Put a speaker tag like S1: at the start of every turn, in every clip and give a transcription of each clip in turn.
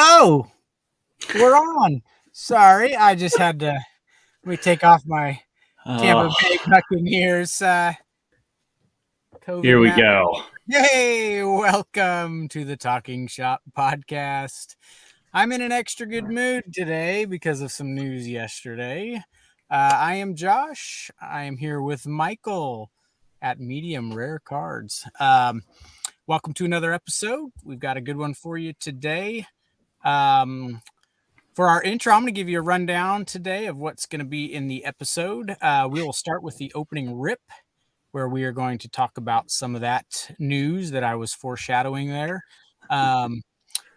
S1: Oh, we're on. Sorry, I just had to let me take off my Tampa
S2: Oh,
S1: Bay Buccaneers COVID
S2: here we
S1: mask.
S2: go.
S1: Hey, welcome to the Talking Shop podcast. I'm in an extra good mood today because of some news yesterday. I am Josh. I am here with Michael at Medium Rare Cards. Welcome to another episode. We've got a good one for you today. For our intro, I'm going to give you a rundown today of what's going to be in the episode. We will start with the opening rip, where we are going to talk about some of that news that I was foreshadowing there.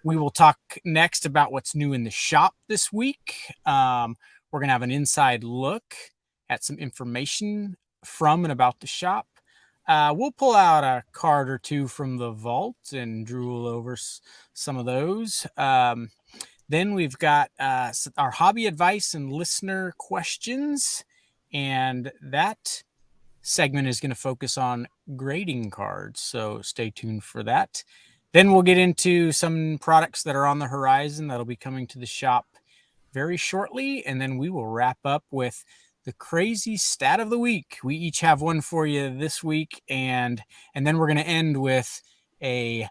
S1: We will talk next about what's new in the shop this week. We're going to have an inside look at some information from and about the shop. We'll pull out a card or two from the vault and drool over some of those. Then we've got our hobby advice and listener questions. And that segment is going to focus on grading cards. So stay tuned for that. Then we'll get into some products that are on the horizon that'll be coming to the shop very shortly. And then we will wrap up with the crazy stat of the week. We each have one for you this week. And then we're going to end with a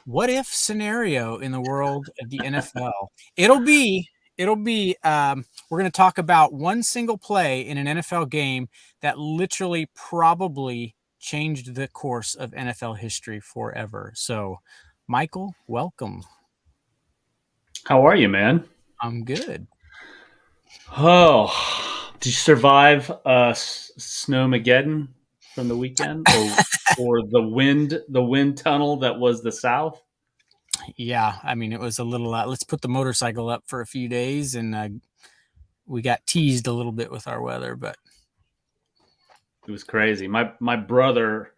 S1: what if scenario in the world of the NFL. We're going to talk about one single play in an NFL game that literally probably changed the course of NFL history forever. So, Michael, welcome.
S2: How are you, man?
S1: I'm good.
S2: Oh, did you survive Snowmageddon from the weekend, or the wind tunnel that was the South?
S1: Yeah, I mean, it was a little, let's put the motorcycle up for a few days, and we got teased a little bit with our weather, but
S2: It was crazy. My brother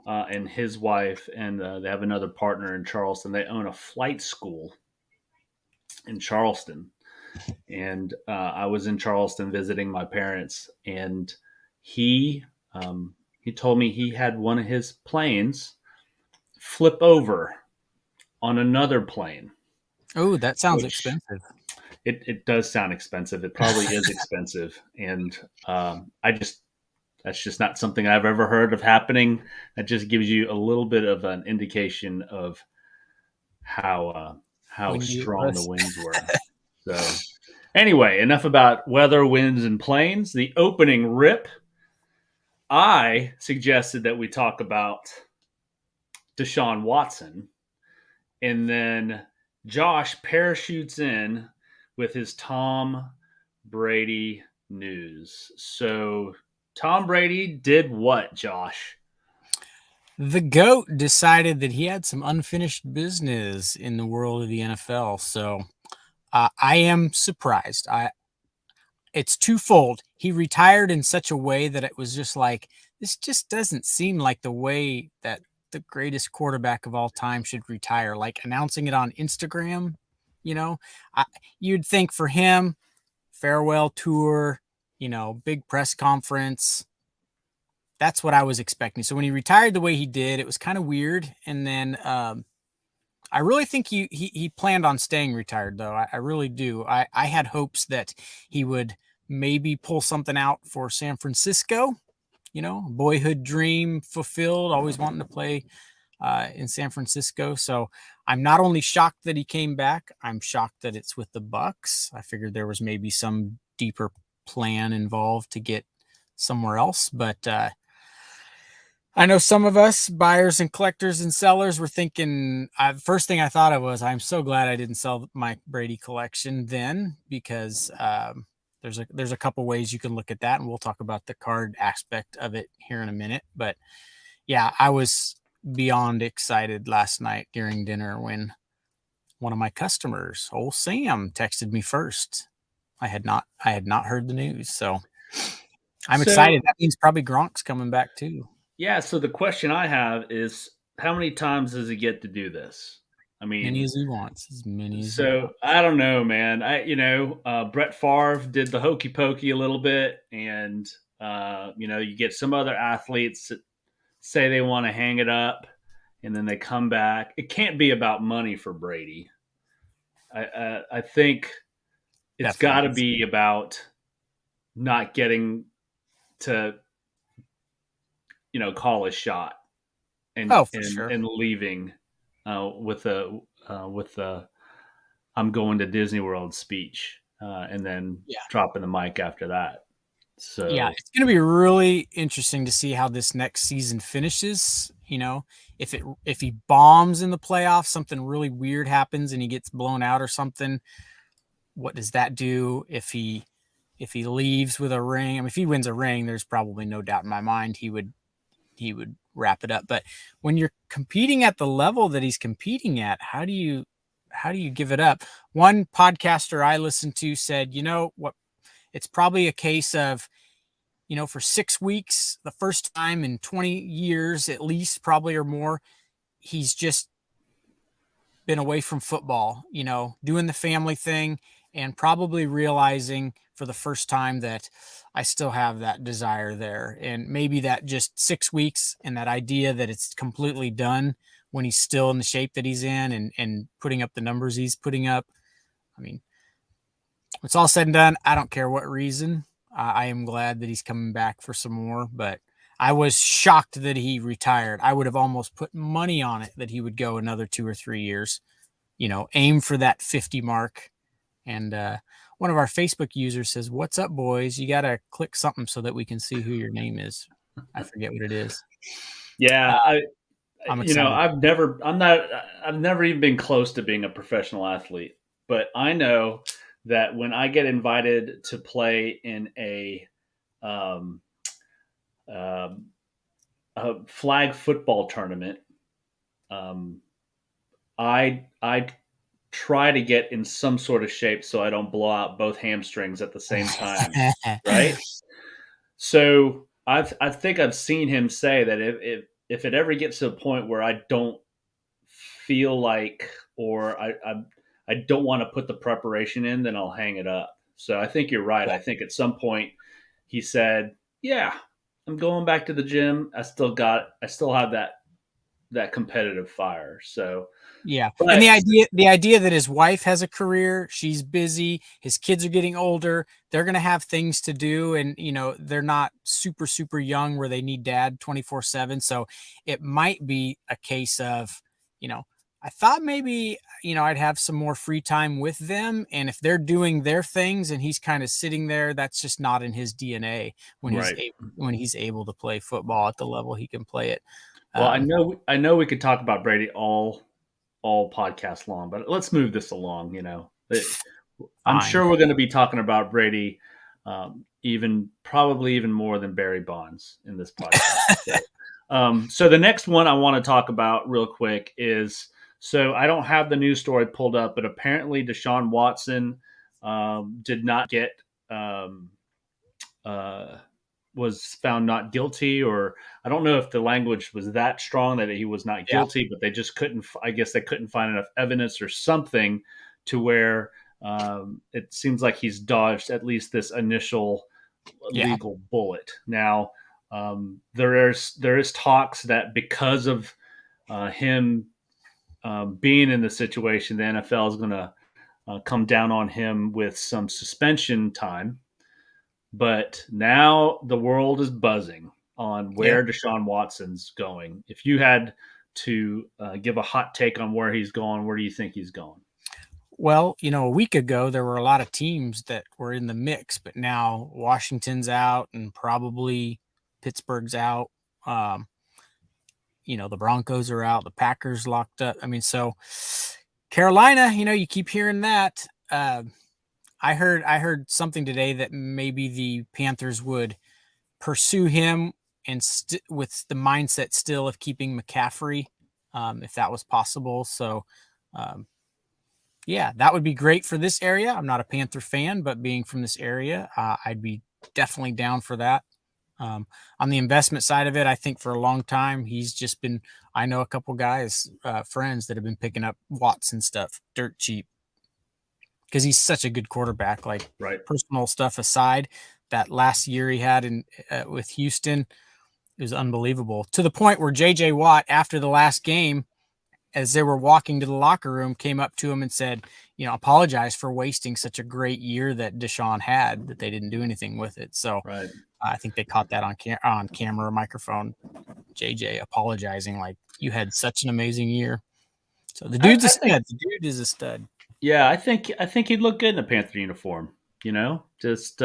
S2: and his wife, and they have another partner in Charleston. They own a flight school in Charleston, and I was in Charleston visiting my parents, and he he told me he had one of his planes flip over on another plane,
S1: oh, that sounds
S2: which
S1: expensive.
S2: it does sound expensive. It probably is expensive, and I just that's just not something I've ever heard of happening. That just gives you a little bit of an indication of how
S1: Windy it
S2: strong the
S1: was.
S2: winds were. So anyway, enough about weather, winds, and planes. The opening rip, I suggested that we talk about Deshaun Watson, and then Josh parachutes in with his Tom Brady news. So, Tom Brady did what, Josh?
S1: The GOAT decided that he had some unfinished business in the world of the NFL. So I am surprised. It's twofold. He retired in such a way that it was just like, this just doesn't seem like the way that the greatest quarterback of all time should retire. Like announcing it on Instagram, you know, I, you'd think for him, farewell tour, big press conference. That's what I was expecting. So when he retired the way he did, it was kind of weird. And then I really think he planned on staying retired, though. I really do. I had hopes that he would maybe pull something out for San Francisco. Boyhood dream fulfilled. Always wanting to play in San Francisco. So I'm not only shocked that he came back. I'm shocked that it's with the Bucks. I figured there was maybe some deeper plan involved to get somewhere else, but I know some of us buyers and collectors and sellers were thinking, first thing I thought of was, I'm so glad I didn't sell my Brady collection then, because there's a couple ways you can look at that, and we'll talk about the card aspect of it here in a minute. But yeah, I was beyond excited last night during dinner when one of my customers, old Sam, texted me first. I had not heard the news, so I'm
S2: So,
S1: excited. That means probably Gronk's coming back too.
S2: yeah, so the question I have is how many times does he get to do this? I
S1: Many
S2: mean,
S1: as he wants, as many as he
S2: so
S1: wants.
S2: I don't know, man. Brett Favre did the hokey pokey a little bit, and you get some other athletes that say they want to hang it up, and then they come back. It can't be about money for Brady. I think it's got
S1: Definitely.
S2: to be about not getting to call a shot and
S1: Oh, for
S2: and
S1: sure.
S2: and leaving with the I'm going to Disney World speech, and then
S1: Yeah.
S2: dropping the mic after that.
S1: Yeah,
S2: So
S1: it's going to be really interesting to see how this next season finishes. If he bombs in the playoffs, something really weird happens and he gets blown out or something. What does that do? If he leaves with a ring, I mean, if he wins a ring, there's probably no doubt in my mind he would wrap it up. But when you're competing at the level that he's competing at, how do you give it up? One podcaster I listened to said, you know what, it's probably a case of, for 6 weeks, the first time in 20 years, at least, probably or more, he's just been away from football, doing the family thing and probably realizing for the first time that I still have that desire there. And maybe that just 6 weeks and that idea that it's completely done when he's still in the shape that he's in and putting up the numbers he's putting up. I mean, it's all said and done, I don't care what reason. I am glad that he's coming back for some more, but I was shocked that he retired. I would have almost put money on it that he would go another 2 or 3 years. Aim for that 50 mark. And one of our Facebook users says, "What's up, boys? You got to click something so that we can see who your name is." I forget what it is.
S2: yeah,
S1: I'm excited.
S2: I've never even been close to being a professional athlete, but I know that when I get invited to play in um, um, a flag football tournament, um, I try to get in some sort of shape so I don't blow out both hamstrings at the same time, right? So I think I've seen him say that if it ever gets to a point where I don't feel like or I don't want to put the preparation in, then I'll hang it up. So I think you're right. I think at some point he said, "Yeah, I'm going back to the gym. I still have that competitive fire." So,
S1: Yeah. And
S2: but
S1: the idea that his wife has a career, she's busy, his kids are getting older, they're going to have things to do and they're not super super young where they need dad 24/7. So it might be a case of, you know, I thought maybe, I'd have some more free time with them and if they're doing their things and he's kind of sitting there, that's just not in his DNA
S2: right.
S1: when he's able to play football at the level he can play it.
S2: Well,
S1: Um,
S2: I know we could talk about Brady all podcast long, but let's move this along. I'm
S1: Fine.
S2: sure we're going to be talking about Brady, even probably even more than Barry Bonds in this podcast. So the next one I want to talk about real quick is so I don't have the news story pulled up, but apparently Deshaun Watson did not get um, uh, was found not guilty, or I don't know if the language was that strong that he was not
S1: Yeah.
S2: guilty, but they just couldn't. I guess they couldn't find enough evidence or something to where it seems like he's dodged at least this initial
S1: Yeah.
S2: legal bullet. Now there is talks that because of him being in the situation, the NFL is going to come down on him with some suspension time, but now the world is buzzing on
S1: Yeah.
S2: where Deshaun Watson's going. If you had to give a hot take on where he's going, where do you think he's going?
S1: Well, a week ago there were a lot of teams that were in the mix, but now Washington's out and probably Pittsburgh's out. Um, the Broncos are out, the Packers locked up. I mean, so Carolina, you keep hearing that. I heard something today that maybe the Panthers would pursue him and with the mindset still of keeping McCaffrey, if that was possible. So, um, yeah, that would be great for this area. I'm not a Panther fan, but being from this area, I'd be definitely down for that. On the investment side of it, I think for a long time he's just been. I know a couple guys, friends that have been picking up Watson stuff dirt cheap because he's such a good quarterback. Like
S2: Right.
S1: personal stuff aside, that last year he had in with Houston, it was unbelievable to the point where J.J. Watt after the last game as they were walking to the locker room, came up to him and said, apologize for wasting such a great year that Deshaun had, that they didn't do anything with it. So
S2: Right.
S1: I think they caught that on camera or microphone. JJ apologizing like, you had such an amazing year. So the dude's a
S2: I think
S1: stud. The dude is a stud.
S2: yeah, I think he'd look good in a Panther uniform. Just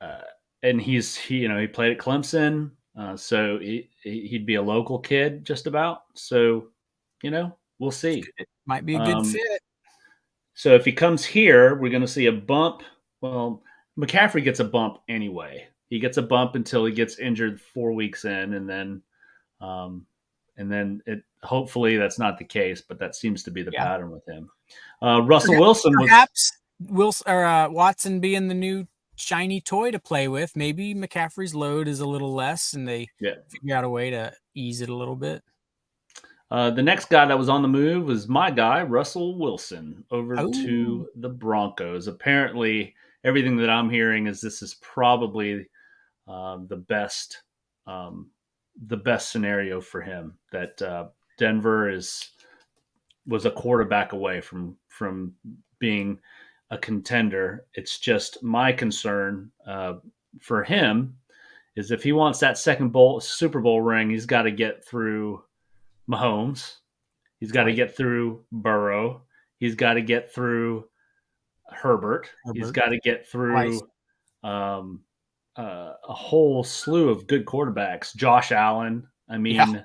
S2: uh, and he played at Clemson, so he'd be a local kid just about. So we'll see.
S1: Might be a good
S2: Um,
S1: fit.
S2: so if he comes here, we're going to see a bump. Well, McCaffrey gets a bump anyway. He gets a bump until he gets injured 4 weeks in, um, and then it hopefully that's not the case, but that seems to be the
S1: Yeah.
S2: pattern with him. Russell Wilson was
S1: Perhaps Wilson or Watson being the new shiny toy to play with. Maybe McCaffrey's load is a little less, and they
S2: yeah.
S1: figure out a way to ease it a little bit.
S2: The next guy that was on the move was my guy, Russell Wilson, over
S1: Oh,
S2: to the Broncos. Apparently, everything that I'm hearing is this is probably the um, best scenario for him. That Denver was a quarterback away from being a contender. It's just my concern for him is if he wants that Super Bowl ring, he's got to get through Mahomes. He's got to
S1: right.
S2: get through Burrow. He's got to get through Herbert. He's
S1: Herbert
S2: got to get
S1: twice.
S2: through um, a whole slew of good quarterbacks. Josh Allen. I
S1: Yeah,
S2: mean,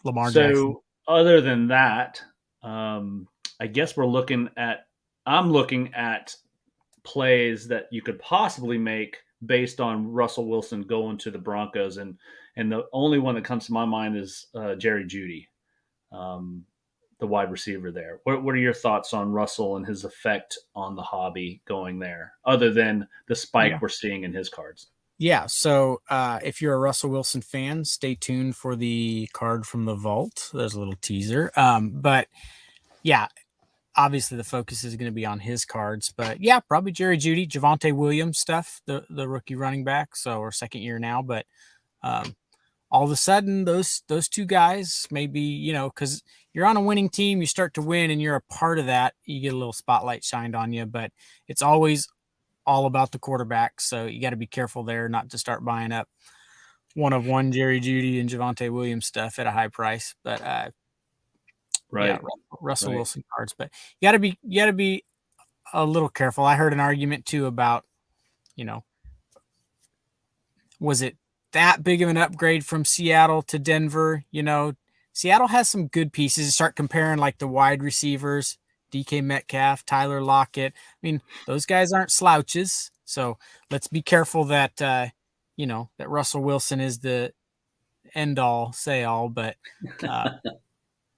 S1: Lamar Jackson.
S2: so other than that, I guess I'm looking at plays that you could possibly make based on Russell Wilson going to the Broncos, and the only one that comes to my mind is Jerry Jeudy, um, the wide receiver there. What are your thoughts on Russell and his effect on the hobby going there, other than the
S1: Yeah.
S2: spike we're seeing in his cards?
S1: Yeah. So if you're a Russell Wilson fan, stay tuned for the card from the vault. There's a little teaser. But yeah, obviously the focus is going to be on his cards. But yeah, probably Jerry Jeudy, Javonte Williams stuff, the rookie running back. So or second year now, but um, all of a sudden those two guys maybe because you're on a winning team, you start to win and you're a part of that, you get a little spotlight shined on you, but it's always all about the quarterback, so you got to be careful there not to start buying up one Jerry Jeudy and Javonte Williams stuff at a high price. But yeah,
S2: Right,
S1: Russell
S2: right.
S1: Wilson cards, but you got to be a little careful. I heard an argument too about you know was it that big of an upgrade from Seattle to Denver? Seattle has some good pieces. Start comparing like the wide receivers, DK Metcalf, Tyler Lockett. I mean, those guys aren't slouches. So let's be careful that that Russell Wilson is the end all, say all. But uh,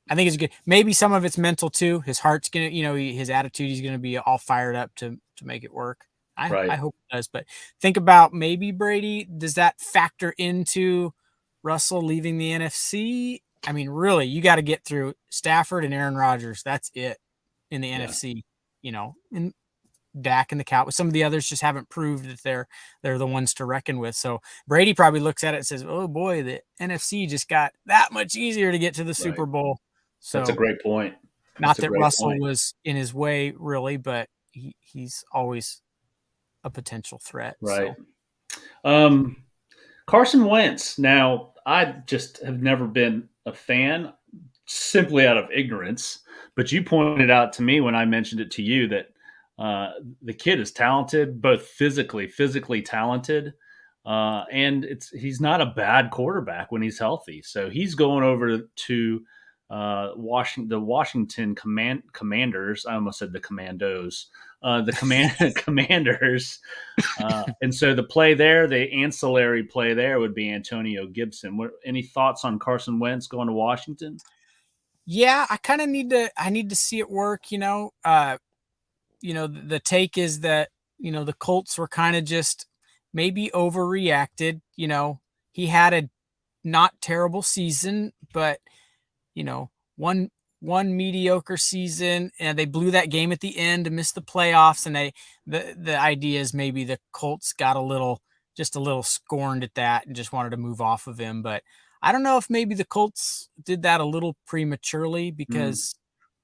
S1: I think it's good. Maybe some of it's mental too. His heart's gonna, his attitude. He's gonna be all fired up to make it work. I
S2: Right.
S1: hope it does. But think about maybe Brady. Does that factor into Russell leaving the NFC? I mean, really, you got to get through Stafford and Aaron Rodgers. That's it in the
S2: Yeah.
S1: NFC. And Dak and the Cowboys. Some of the others just haven't proved that they're the ones to reckon with. So Brady probably looks at it and says, "Oh boy, the NFC just got that much easier to get to the
S2: Right.
S1: Super Bowl."
S2: That's a
S1: So
S2: great point. That's
S1: not
S2: a
S1: that
S2: great
S1: Russell
S2: point.
S1: was in his way really, but he's always a potential threat.
S2: Right.
S1: So
S2: Um, Carson Wentz. Now, I just have never been a fan simply out of ignorance, but you pointed out to me when I mentioned it to you that the kid is talented, both physically talented, and he's not a bad quarterback when he's healthy. So he's going over to the Washington Commanders. I almost said the Commandos. Commanders. And so the play there, the ancillary play there would be Antonio Gibson. Any thoughts on Carson Wentz going to Washington?
S1: yeah, I need to see it work. The take is that the Colts were kind of just maybe overreacted. He had a not terrible season, but you know, one one mediocre season and they blew that game at the end to miss the playoffs. And the idea is maybe the Colts got a little scorned at that and just wanted to move off of him. But I don't know if maybe the Colts did that a little prematurely
S2: Mm.
S1: because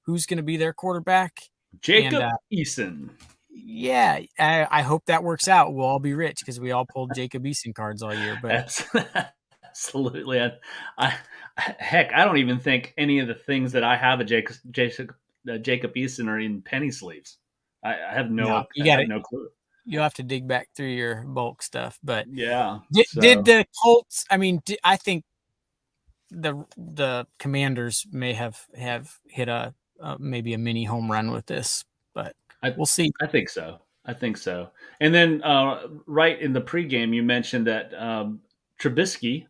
S1: who's going to be their quarterback? And
S2: Jacob Eason.
S1: yeah, I hope that works out. We'll all be rich because we all pulled Jacob Eason cards all year. But
S2: Absolutely. Heck, I don't even think any of the things that I have a Jacob Eason are in penny sleeves.
S1: no,
S2: I
S1: you got
S2: have
S1: it.
S2: no clue.
S1: You'll have to dig back through your bulk stuff. But
S2: Yeah.
S1: did
S2: So
S1: the Colts? I mean, I think the Commanders may have hit a maybe a mini home run with this, but
S2: I
S1: we'll see.
S2: I think so. I think so. And then right in the pregame, you mentioned that Trubisky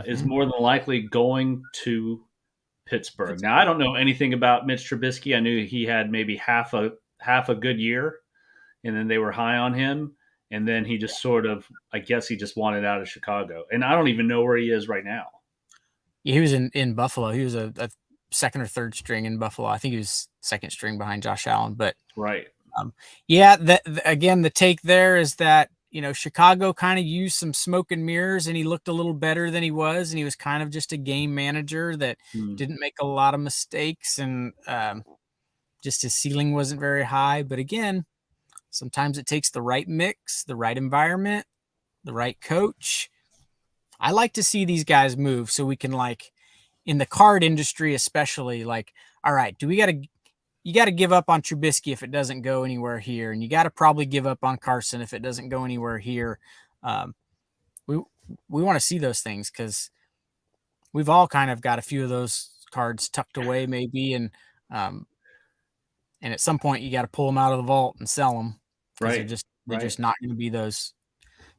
S2: is
S1: Hmm.
S2: more than likely going to Pittsburgh. Now, I don't know anything about Mitch Trubisky. I knew he had maybe half a good year, and then they were high on him, and then he just sort of, I guess, he just wanted out of Chicago, and I don't even know where he is right now.
S1: He was in Buffalo. He was a second or third string in Buffalo. I think he was second string behind Josh Allen. But
S2: Right,
S1: yeah, again, the take there is that Chicago kind of used some smoke and mirrors, and he looked a little better than he was, and he was kind of just a game manager that
S2: hmm.
S1: didn't make a lot of mistakes, and just his ceiling wasn't very high. But again, sometimes it takes the right mix, the right environment, the right coach. I like to see these guys move so we can, like, in the card industry especially, like, all right, you got to give up on Trubisky if it doesn't go anywhere here, and you got to probably give up on Carson if it doesn't go anywhere here. Um, we we want to see those things because we've all kind of got a few of those cards tucked away, maybe, um, and at some point you got to pull them out of the vault and sell them because
S2: Right,
S1: they're
S2: right.
S1: just not going to be those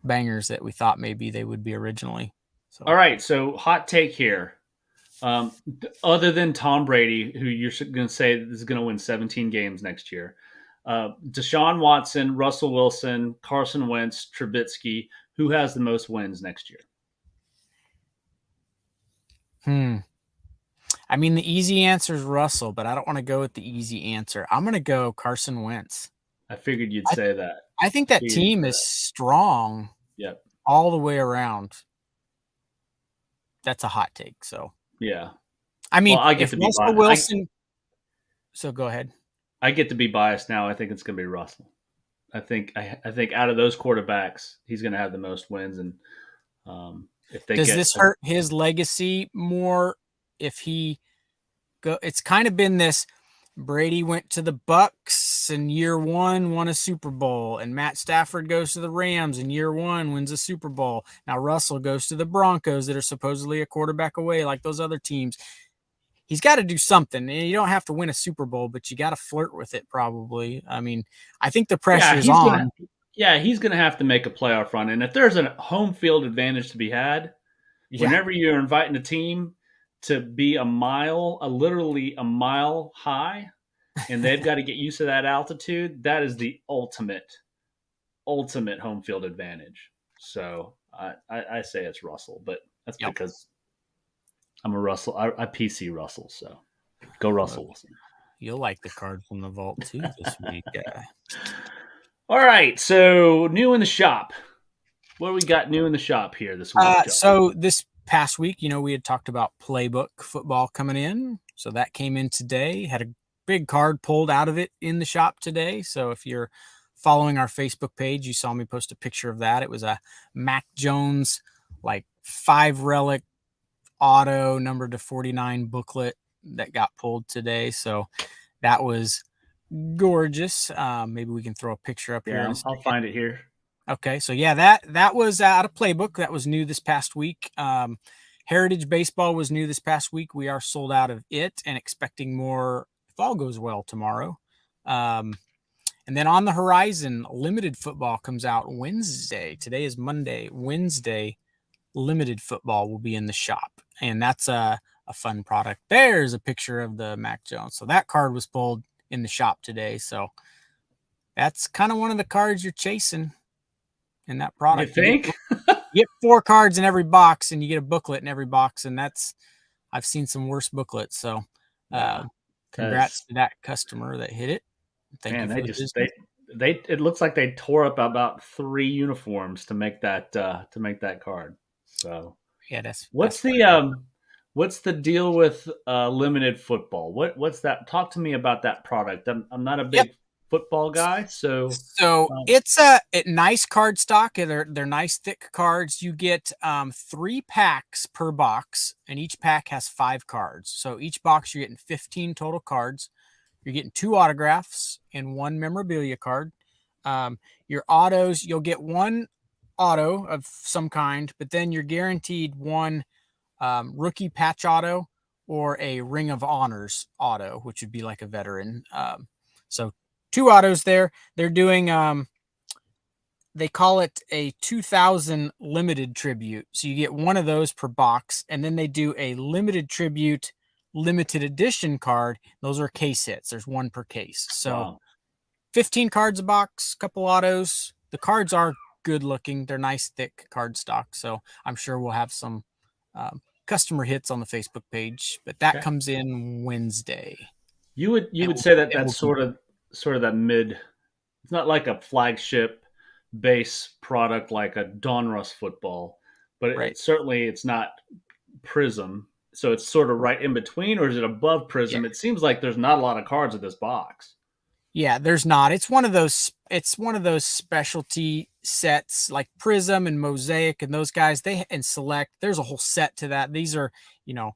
S1: bangers that we thought maybe they would be originally.
S2: All
S1: So
S2: right, so hot take here. Other than Tom Brady, who you're going to say is going to win 17 games next year, Deshaun Watson, Russell Wilson, Carson Wentz, Trubisky, who has the most wins next year?
S1: hmm. I mean, the easy answer is Russell, but I don't want to go with the easy answer. I'm going to go Carson Wentz.
S2: I figured you'd
S1: I,
S2: say that.
S1: I think
S2: I
S1: that
S2: figured you'd
S1: team
S2: say
S1: is
S2: that.
S1: strong
S2: Yep.
S1: all the way around. That's a hot take. So,
S2: Yeah.
S1: I
S2: Well,
S1: mean, if Russell Wilson, so go ahead.
S2: I get to be biased now. I think it's going to be Russell. I think out of those quarterbacks, he's going to have the most wins, and if they
S1: Does
S2: get
S1: this hurt his legacy more if he go? It's kind of been this. Brady went to the Bucks in year one, won a Super Bowl, and Matt Stafford goes to the Rams in year one, wins a Super Bowl. Now Russell goes to the Broncos that are supposedly a quarterback away, like those other teams. He's got to do something. And you don't have to win a Super Bowl, but you got to flirt with it probably. I mean, I think the
S2: yeah,
S1: pressure's on.
S2: he's gonna have to make a playoff run, and if there's a home field advantage to be had,
S1: Yeah.
S2: whenever you're inviting a team to be literally a mile high, and they've got to get used to that altitude, that is the ultimate home field advantage. So I say it's Russell, but that's
S1: Yep.
S2: because I'm a Russell. I PC Russell, so go
S1: Well,
S2: Russell Wilson.
S1: you'll like the card from the vault too this week.
S2: All right, so new in the shop. What do we got new in the shop here this week, Joe?
S1: So this past week, we had talked about playbook football coming in. So that came in today, had a big card pulled out of it in the shop today. So if you're following our Facebook page, you saw me post a picture of that. It was a Mac Jones, like 5 relic auto number to 49 booklet that got pulled today. So that was gorgeous. Maybe we can throw a picture up here in
S2: Yeah,
S1: a
S2: I'll
S1: second.
S2: find it here.
S1: Okay, so yeah, that was out of playbook. That was new this past week. Heritage Baseball was new this past week. We are sold out of it and expecting more if all goes well tomorrow. And then on the horizon, limited football comes out Wednesday. Today is Monday. Wednesday, limited football will be in the shop, and that's a fun product. There's a picture of the Mac Jones. So that card was pulled in the shop today. So that's kind of one of the cards you're chasing in that
S2: You
S1: product.
S2: think?
S1: You get 4 cards in every box, and you get a booklet in every box, and I've seen some worse booklets. So,
S2: Yeah,
S1: congrats
S2: that's
S1: to that customer that hit it. Thank you
S2: man.
S1: for the
S2: They
S1: business.
S2: it looks like they tore up about 3 uniforms to make that card. So
S1: Yeah, that's
S2: What's
S1: what
S2: the
S1: it is.
S2: what's the deal with limited football? What's that? Talk to me about that product. I'm not a
S1: Yep.
S2: big football guy, so
S1: So
S2: um,
S1: it's a nice card stock. They're nice thick cards. You get 3 packs per box, and each pack has 5 cards. So each box you're getting 15 total cards. You're getting 2 autographs and 1 memorabilia card. Your autos, you'll get 1 auto of some kind, but then you're guaranteed 1 rookie patch auto or a Ring of Honors auto, which would be like a veteran. So 2 autos there. They're doing they call it a 2000 limited tribute. So you get 1 of those per box, and then they do a limited tribute limited edition card. Those are case hits. There's 1 per case. So
S2: wow.
S1: 15 cards a box, couple autos. The cards are good looking. They're nice, thick card stock. So I'm sure we'll have some customer hits on the Facebook page, but that
S2: Okay.
S1: comes in Wednesday.
S2: You
S1: And
S2: would say that
S1: and
S2: that's
S1: we'll keep
S2: sort of that mid. It's not like a flagship base product like a Donruss football, but
S1: right.
S2: it's not Prism. So it's sort of right in between, or is it above
S1: Yeah.
S2: Prism? It seems like there's not a lot of cards in this box.
S1: Yeah, there's not. It's one of those specialty sets like Prism and Mosaic and those guys, they and Select. There's a whole set to that. These are, you know,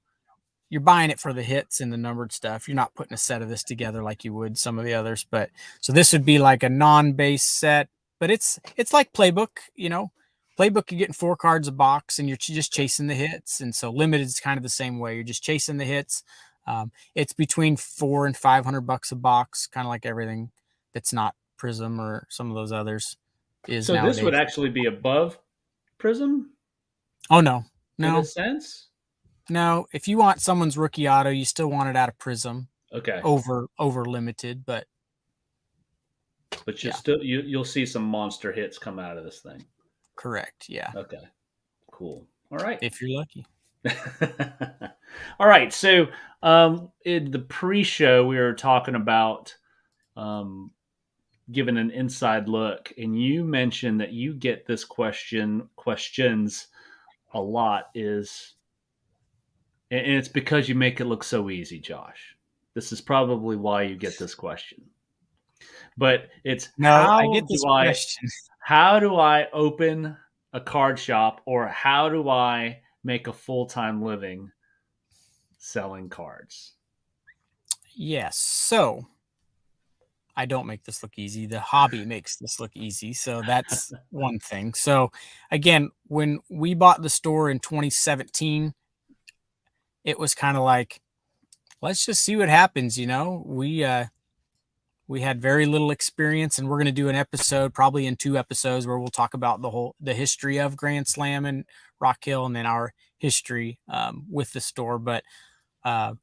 S1: you're buying it for the hits and the numbered stuff. You're not putting a set of this together like you would some of the others. But so this would be like a non-base set, but it's like playbook, Playbook, you're getting 4 cards a box and you're just chasing the hits. And so limited is kind of the same way. You're just chasing the hits. It's between 400 and 500 bucks a box, kind of like everything that's not Prism or some of those others is
S2: So this would
S1: nowadays.
S2: actually be above Prism
S1: Oh no,
S2: in a
S1: no,
S2: sense.
S1: no. If you want someone's rookie auto, you still want it out of Prism
S2: Okay,
S1: over limited, but
S2: but
S1: yeah,
S2: you'll see some monster hits come out of this thing.
S1: correct. Yeah,
S2: Okay, cool. All right.
S1: if you're lucky.
S2: All right. So in the pre-show, we were talking about um, giving an inside look, and you mentioned that you get this questions a lot. And it's because you make it look so easy, Josh. This is probably why you get this question. But it's
S1: No, I get this question.
S2: how do I open a card shop, or how do I make a full-time living selling cards?
S1: Yes, so I don't make this look easy. The hobby makes this look easy. So that's one thing. So again, when we bought the store in 2017, it was kind of like, let's just see what happens. We had very little experience, and we're going to do an episode, probably in 2 episodes, where we'll talk about the history of Grand Slam and Rock Hill, and then our history with the store. But uh,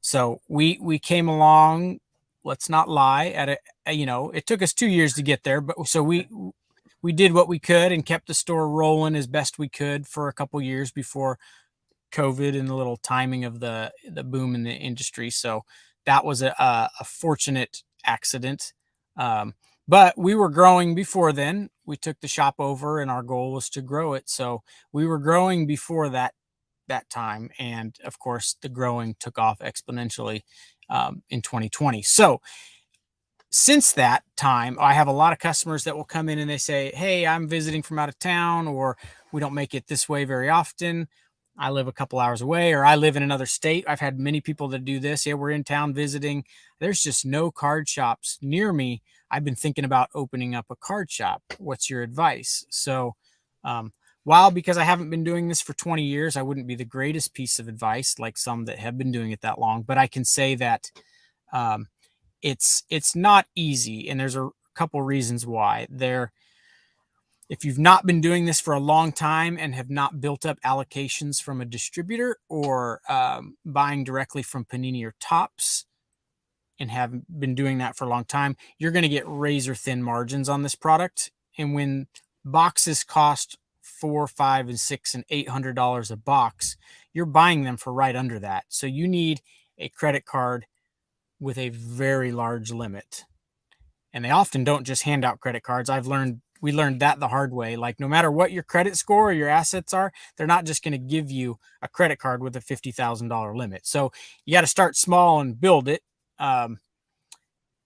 S1: so we came along. Let's not lie. It took us 2 years to get there, but so we did what we could and kept the store rolling as best we could for a couple years before COVID and the little timing of the boom in the industry. So that was a fortunate accident. But we were growing before then. We took the shop over, and our goal was to grow it. So we were growing before that time, and of course, the growing took off exponentially in 2020. So since that time, I have a lot of customers that will come in and they say, "Hey, I'm visiting from out of town," or "We don't make it this way very often. I live a couple hours away," or "I live in another state." I've had many people that do this. "Yeah, we're in town visiting. There's just no card shops near me. I've been thinking about opening up a card shop. What's your advice?" So, um, while because I haven't been doing this for 20 years, I wouldn't be the greatest piece of advice like some that have been doing it that long, but I can say that um, it's not easy, and there's a couple reasons why. If you've not been doing this for a long time and have not built up allocations from a distributor, or buying directly from Panini or Tops and have been doing that for a long time, you're going to get razor thin margins on this product. And when boxes cost $4, $5, and $6 and $800 a box, you're buying them for right under that. So you need a credit card with a very large limit. And they often don't just hand out credit cards. I've learned We learned that the hard way. Like no matter what your credit score or your assets are, they're not just going to give you a credit card with a $50,000 limit. So you got to start small and build it. Um,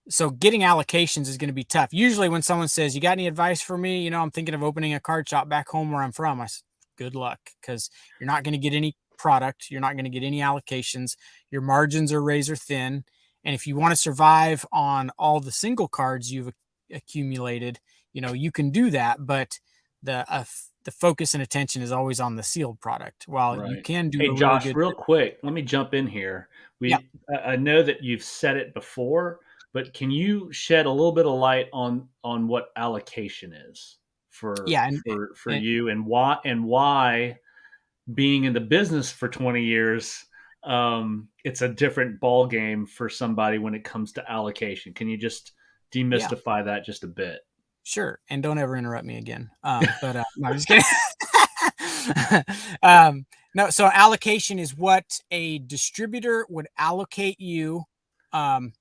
S1: so getting allocations is going to be tough. Usually when someone says, "You got any advice for me?" I'm thinking of opening a card shop back home where I'm from. I said, "Good luck, because you're not going to get any product. You're not going to get any allocations. Your margins are razor thin. And if you want to survive on all the single cards you've accumulated, you can do that. But the focus and attention is always on the sealed product. While you
S2: Right.
S1: can do
S2: Hey,
S1: a really
S2: Josh,
S1: good,
S2: real quick, let me jump in here.
S1: yeah,
S2: I know that you've said it before, but can you shed a little bit of light on what allocation is for
S1: yeah,
S2: for
S1: and
S2: you, and why being in the business for 20 years, it's a different ball game for somebody when it comes to allocation. Can you just
S1: yeah.
S2: demystify that just a bit?
S1: Sure, and don't ever interrupt me again. No, I'm just kidding. No, so allocation is what a distributor would allocate you um,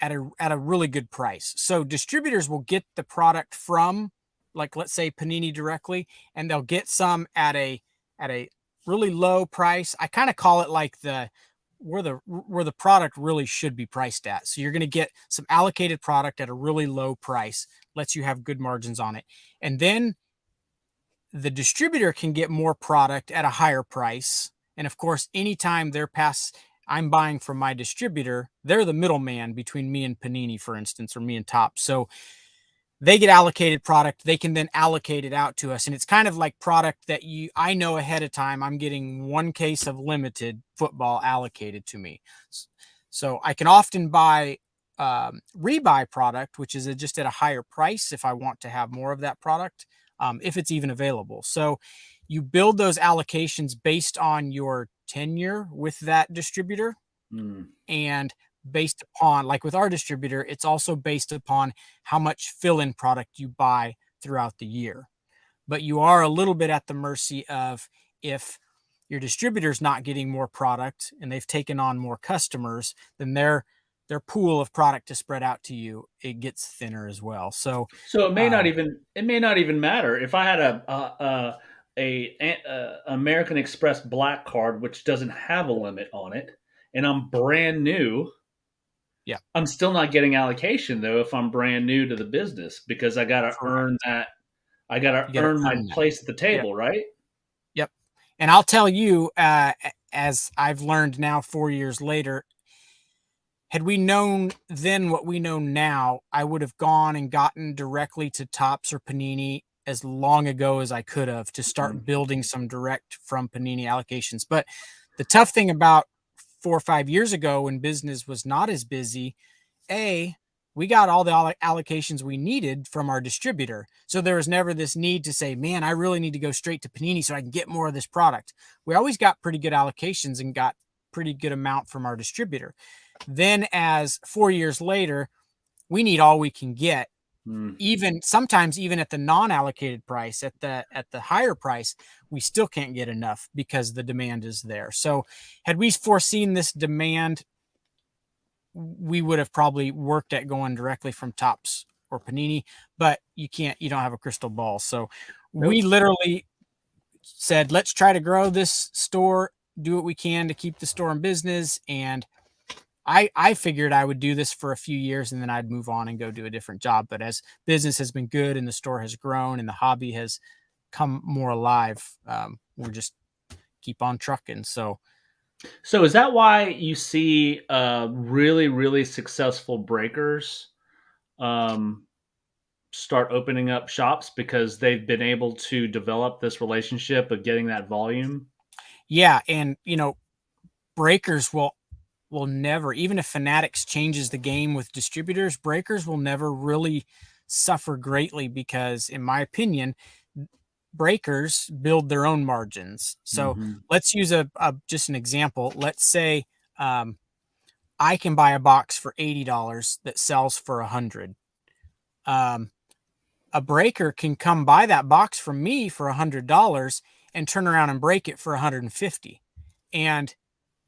S1: at a really good price. So distributors will get the product from, like, let's say Panini directly, and they'll get some at a really low price. I kind of call it like where the product really should be priced at. So you're going to get some allocated product at a really low price, lets you have good margins on it. And then the distributor can get more product at a higher price. And of course, anytime I'm buying from my distributor, they're the middleman between me and Panini, for instance, or me and Top. So they get allocated product, they can then allocate it out to us, and it's kind of like product that I know ahead of time I'm getting one case of limited football allocated to me. So I can often buy rebuy product, which is just at a higher price if I want to have more of that product, if it's even available. So you build those allocations based on your tenure with that distributor,
S2: Mm.
S1: and based upon, like with our distributor, it's also based upon how much fill-in product you buy throughout the year. But you are a little bit at the mercy of, if your distributor's not getting more product and they've taken on more customers, then their pool of product to spread out to you, it gets thinner as well. So
S2: So
S1: um,
S2: it may not even matter if I had American Express Black Card which doesn't have a limit on it, and I'm brand new.
S1: yeah,
S2: I'm still not getting allocation though if I'm brand new to the business because I got to earn
S1: correct.
S2: that. I got to
S1: You got to
S2: earn my
S1: earn that.
S2: place at the
S1: Yep.
S2: table, right?
S1: Yep. And I'll tell you, as I've learned now 4 years later, had we known then what we know now, I would have gone and gotten directly to Topps or Panini as long ago as I could have, to
S2: Mhm.
S1: start building some direct from Panini allocations. But the tough thing about 4 or 5 years ago, when business was not as busy, we got all the allocations we needed from our distributor. So there was never this need to say, man, I really need to go straight to Panini so I can get more of this product. We always got pretty good allocations and got pretty good amount from our distributor. Then, as 4 years later, we need all we can get,
S2: Mm.
S1: even sometimes even at the non-allocated price, at the higher price, we still can't get enough because the demand is there. So had we foreseen this demand, we would have probably worked at going directly from Topps or Panini, but you don't have a crystal ball. So we
S2: Nope.
S1: literally said, let's try to grow this store, do what we can to keep the store in business. And I figured I would do this for a few years and then I'd move on and go do a different job. But as business has been good and the store has grown and the hobby has come more alive, we're just keep on trucking. So
S2: So is that why you see really really successful breakers um, start opening up shops because they've been able to develop this relationship of getting that volume?
S1: yeah, and breakers will never, even if Fanatics changes the game with distributors, breakers will never really suffer greatly because, in my opinion, breakers build their own margins. So
S2: Hmm.
S1: let's use just an example. Let's say um, I can buy a box for $80 that sells for 100. Um, a breaker can come buy that box from me for $100 and turn around and break it for 150. And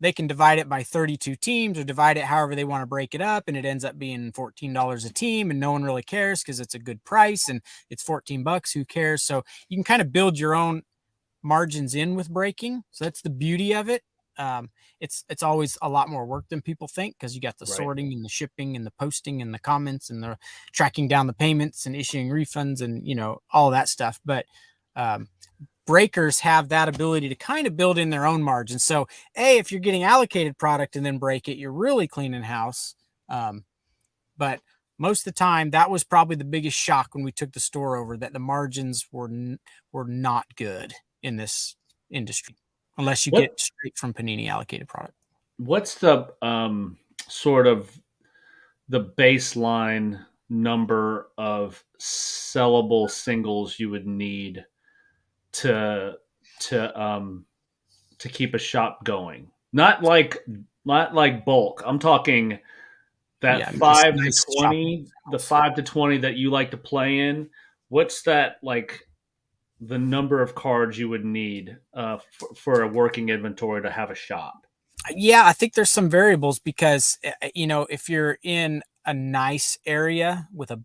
S1: they can divide it by 32 teams or divide it however they want to break it up, and it ends up being $14 a team, and no one really cares because it's a good price and it's $14. Who cares? So you can kind of build your own margins in with breaking. So that's the beauty of it. Um, it's always a lot more work than people think because you got the
S2: Right.
S1: sorting and the shipping and the posting and the comments and the tracking down the payments and issuing refunds and all that stuff. But um, breakers have that ability to kind of build in their own margins. So, if you're getting allocated product and then break it, you're really cleaning house. But most of the time, that was probably the biggest shock when we took the store over, that the margins were not good in this industry unless you
S2: What
S1: get straight from Panini allocated product.
S2: what's the sort of the baseline number of sellable singles you would need to to to keep a shop going? Not like bulk. I'm talking that
S1: Yeah, just
S2: 5 to
S1: nice shopping
S2: 20, the
S1: house.
S2: 5 to 20 that you like to play in. What's that like the number of cards you would need for a working inventory to have a shop?
S1: Yeah, I think there's some variables because if you're in a nice area with a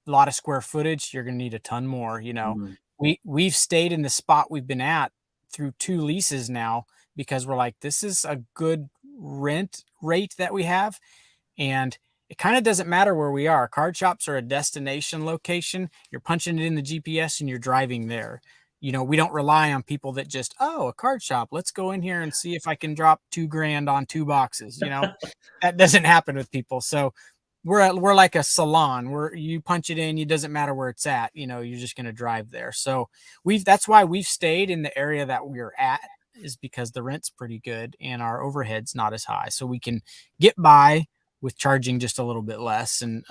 S1: lot of square footage, you're going to need a ton more.
S2: Mm,
S1: We've stayed in the spot we've been at through 2 leases now because we're like, this is a good rent rate that we have, and it kind of doesn't matter where we are. Card shops are a destination location. You're punching it in the GPS and you're driving there. We don't rely on people that just, oh, a card shop, let's go in here and see if I can drop 2 grand on 2 boxes. That doesn't happen with people. So we're like a salon where you punch it in, it doesn't matter where it's at, you're just going to drive there. So that's why we've stayed in the area that we're at, is because the rent's pretty good and our overhead's not as high. So we can get by with charging just a little bit less. And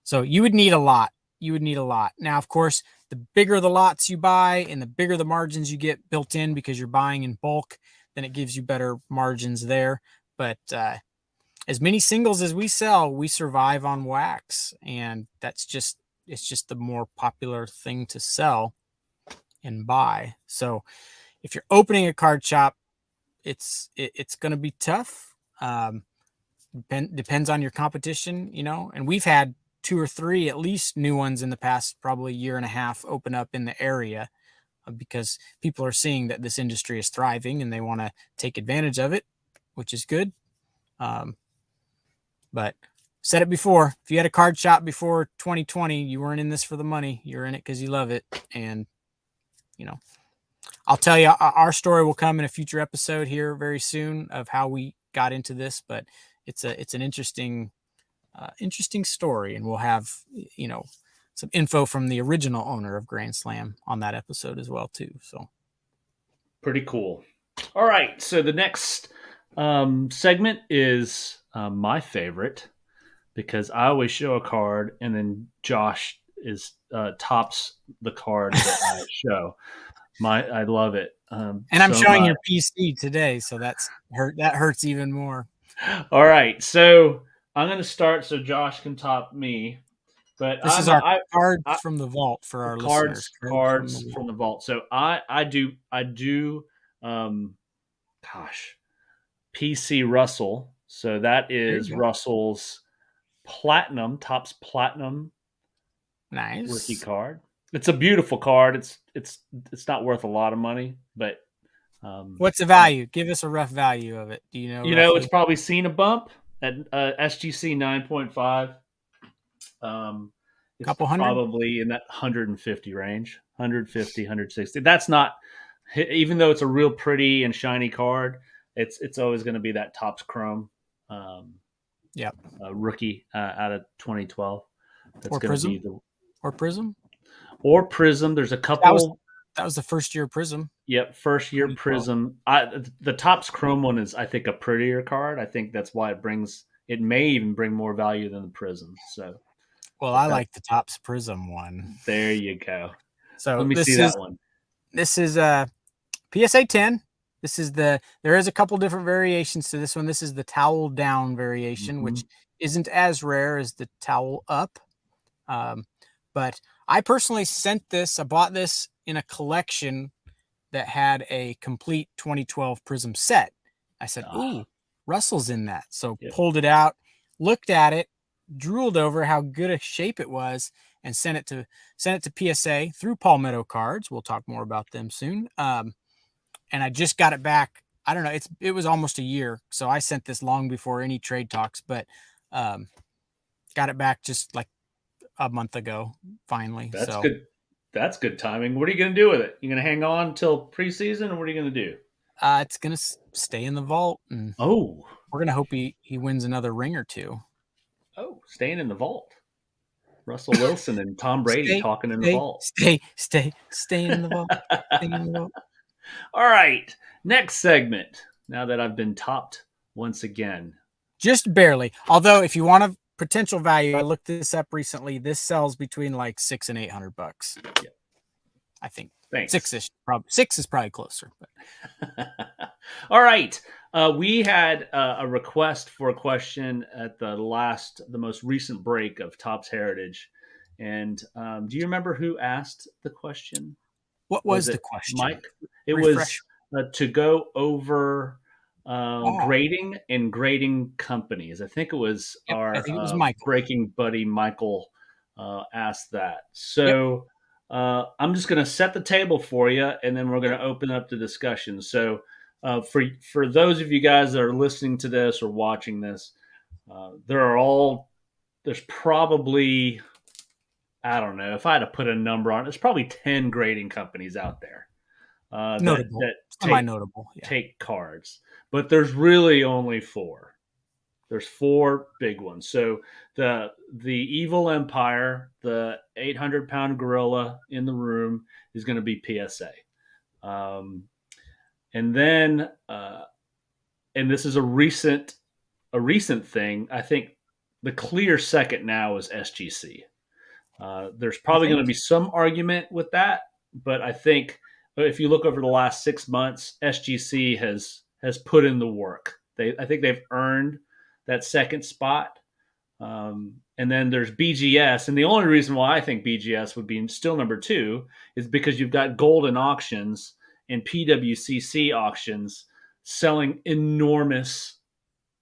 S1: so you would need a lot. You would need a lot. Now, of course, the bigger the lots you buy and the bigger the margins you get built in because you're buying in bulk, then it gives you better margins there. But as many singles as we sell, we survive on wax, and it's just the more popular thing to sell and buy. So if you're opening a card shop, it's going to be tough. Depends on your competition, and we've had 2 or 3 at least new ones in the past probably year and a half open up in the area because people are seeing that this industry is thriving and they want to take advantage of it, which is good. But said it before, if you had a card shop before 2020, you weren't in this for the money. You're in it because you love it. And I'll tell you, our story will come in a future episode here very soon of how we got into this, but it's an interesting story, and we'll have some info from the original owner of Grand Slam on that episode as well too. So
S2: pretty cool. All right, so the next segment is my favorite because I always show a card and then Josh is tops the card that I show. I love it.
S1: and I'm
S2: So
S1: showing
S2: much.
S1: your PC today, so that hurts even more.
S2: All right, so I'm going to start so Josh can top me. But
S1: This is
S2: I'm
S1: our cards
S2: I
S1: from the vault for our listeners.
S2: cards from the vault. So I do um gosh, PC Russell. So that
S1: There you
S2: is
S1: go.
S2: Russell's platinum, Topps platinum rookie
S1: Nice.
S2: card. It's a beautiful card. It's not worth a lot of money, but um
S1: What's the
S2: I,
S1: value? Give us a rough value of it. Do you know
S2: it's
S1: roughly?
S2: probably seen a bump at SGC 9.5. Um, it's
S1: Couple hundred?
S2: probably in that 150 range, 150, 160. That's not, even though it's a real pretty and shiny card, it's always going to be that Topps Chrome um,
S1: Yep.
S2: rookie out of 2012. That's
S1: Or
S2: going to be
S1: Prism?
S2: the
S1: Or Prism?
S2: or Prism. There's a
S1: That was
S2: couple.
S1: that was the first year Prism,
S2: Yep, first year
S1: 2012.
S2: Prism. The Topps Chrome one is, I think, a prettier card. I think that's why it may even bring more value than the Prism. So,
S1: Well,
S2: but
S1: I
S2: that
S1: like the Topps Prism one.
S2: there you go. Let
S1: So
S2: me see that one.
S1: this is PSA 10. There is a couple different variations to this one. This is the towel down variation,
S2: Mm-hmm.
S1: which isn't as rare as the towel up. Um, but I personally I bought this in a collection that had a complete 2012 Prism set. I said,
S2: Ah,
S1: ooh, Russell's in that. So
S2: yep.
S1: pulled it out, looked at it, drooled over how good a shape it was, and sent it to PSA through Palmetto Cards. We'll talk more about them soon. And I just got it back. I don't know. It was almost a year, so I sent this long before any trade talks, but um, got it back just like a month ago, finally.
S2: That's
S1: So
S2: good. That's good timing. What are you going to do with it? You going to hang on until preseason, or what are you going to do?
S1: it's gonna stay in the vault, and
S2: Oh,
S1: we're gonna hope he wins another ring or two.
S2: staying in the vault. Russell Wilson and Tom Brady
S1: Stay,
S2: talking in the
S1: stay,
S2: vault.
S1: stay, stay, staying in the vault, staying in the vault.
S2: All right. Next segment. Now that I've been topped once again.
S1: Just barely. Although, if you want a potential value, I looked this up recently. This sells between like $600 and $800.
S2: Yeah.
S1: I think
S2: Thanks.
S1: probably six is probably closer. But
S2: All right. We had a request for a question at the most recent break of Topps Heritage. And do you remember who asked the question?
S1: what
S2: Was
S1: was the
S2: it
S1: question?
S2: Mike? It
S1: Refresh.
S2: was to go over
S1: Oh,
S2: grading and grading companies. I think it was
S1: yep. I
S2: our
S1: think it was Michael.
S2: breaking buddy Michael asked that.
S1: Yep.
S2: So I'm just going to set the table for you, and then we're going to open up the discussion. So for those of you guys that are listening to this or watching this, there's probably, I don't know, if I had to put a number on it, there's probably 10 grading companies out there
S1: Notable.
S2: that
S1: Semi notable. Yeah.
S2: take cards, but there's really only four. There's four big ones. So the evil empire, the 800-pound gorilla in the room, is going to be PSA, and then and this is a recent thing. I think the clear second now is SGC. There's
S1: You
S2: probably
S1: think?
S2: going to be some argument with that, but I think if you look over the last 6 months, SGC has put in the work. I think they've earned that second spot. And then there's BGS, and the only reason why I think BGS would be still number two is because you've got Golden Auctions and PWCC auctions selling enormous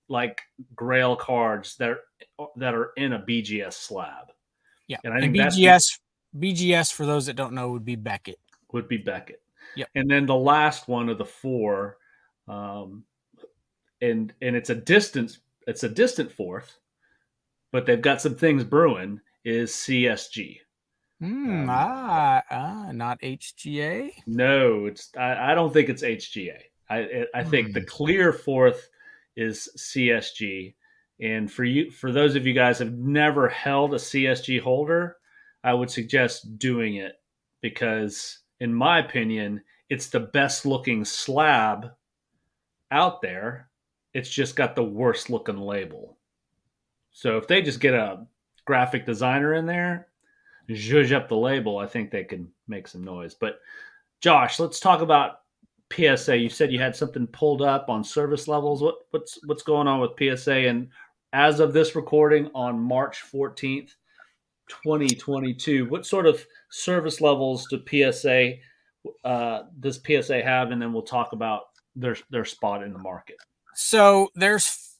S2: like Grail cards that are in a BGS slab.
S1: Yeah.
S2: And I
S1: And
S2: think that's the
S1: BGS for those that don't know would be Beckett.
S2: would be Beckett.
S1: Yep.
S2: And then the last one of the four, um, and it's a distant fourth, but they've got some things brewing. Is CSG? Um,
S1: Not HGA.
S2: no, I don't think it's HGA. I think the
S1: Hmm.
S2: clear fourth is CSG. And for those of you guys who have never held a CSG holder, I would suggest doing it because, in my opinion, it's the best looking slab out there. It's just got the worst looking label. So if they just get a graphic designer in there, zhuzh up the label, I think they can make some noise. But Josh, let's talk about PSA. You said you had something pulled up on service levels. What's going on with PSA? And as of this recording on March 14th, 2022, what sort of service levels does PSA have? And then we'll talk about their spot in the market.
S1: So there's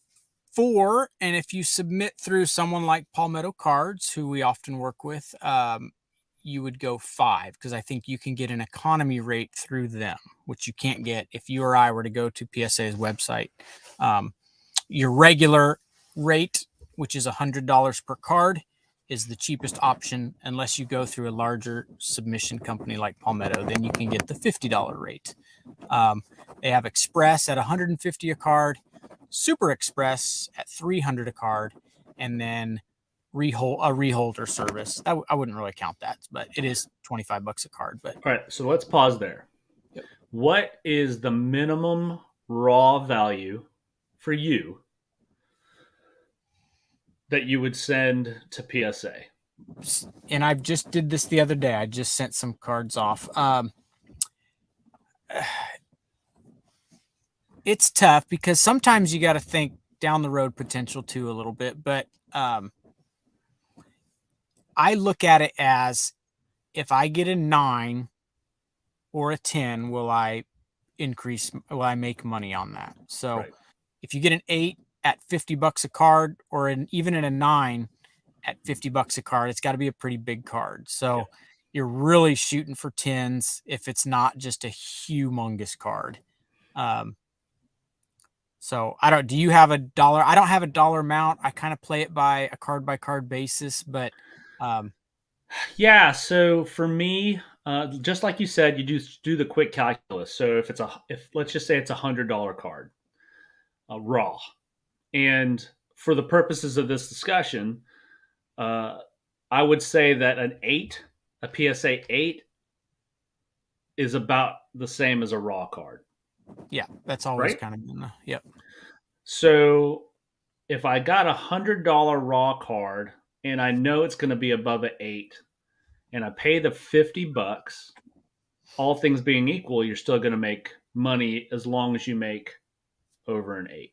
S1: four, and if you submit through someone like Palmetto Cards, who we often work with, you would go five because I think you can get an economy rate through them, which you can't get if you or I were to go to PSA's website. Um, your regular rate, which is $100 per card, is the cheapest option unless you go through a larger submission company like Palmetto. Then you can get the $50 rate. Um, they have Express at 150 a card, Super Express at 300 a card, and then reholder service. I wouldn't really count that, but it is $25 a card. But
S2: All right, so let's pause there.
S1: yep.
S2: What is the minimum raw value for you that you would send to PSA?
S1: And I just did this the other day. I just sent some cards off. It's tough because sometimes you got to think down the road potential too a little bit, but I look at it as if I get a 9 or a 10, will I make money on that? So
S2: Right.
S1: if you get an 8 at $50 a card, or even in a 9 at $50 a card, it's got to be a pretty big card.
S2: Yeah.
S1: So you're really shooting for tens if it's not just a humongous card. Um, so I don't. Do you have a dollar? I don't have a dollar amount. I kind of play it by card basis, but um,
S2: Yeah. So for me, just like you said, you do the quick calculus. So if let's just say it's $100 card, raw, and for the purposes of this discussion, uh, I would say that a PSA 8, is about the same as a raw card,
S1: yeah, that's always
S2: right?
S1: kind of been the yep,
S2: So if I got $100 raw card and I know it's going to be above an 8, and I pay the $50, all things being equal, you're still going to make money as long as you make over an 8.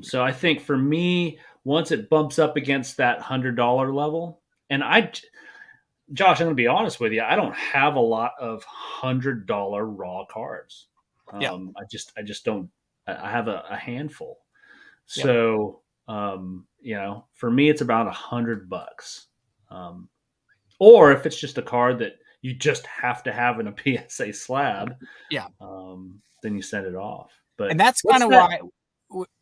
S2: So I think for me, once it bumps up against that $100 level, and Josh, I'm going to be honest with you, I don't have a lot of $100 raw cards.
S1: yeah,
S2: I just don't. I have a handful.
S1: yep,
S2: So for me, it's about $100. Um, or if it's just a card that you just have to have in a PSA slab,
S1: yeah.
S2: then you send it off.
S1: And
S2: But what's that?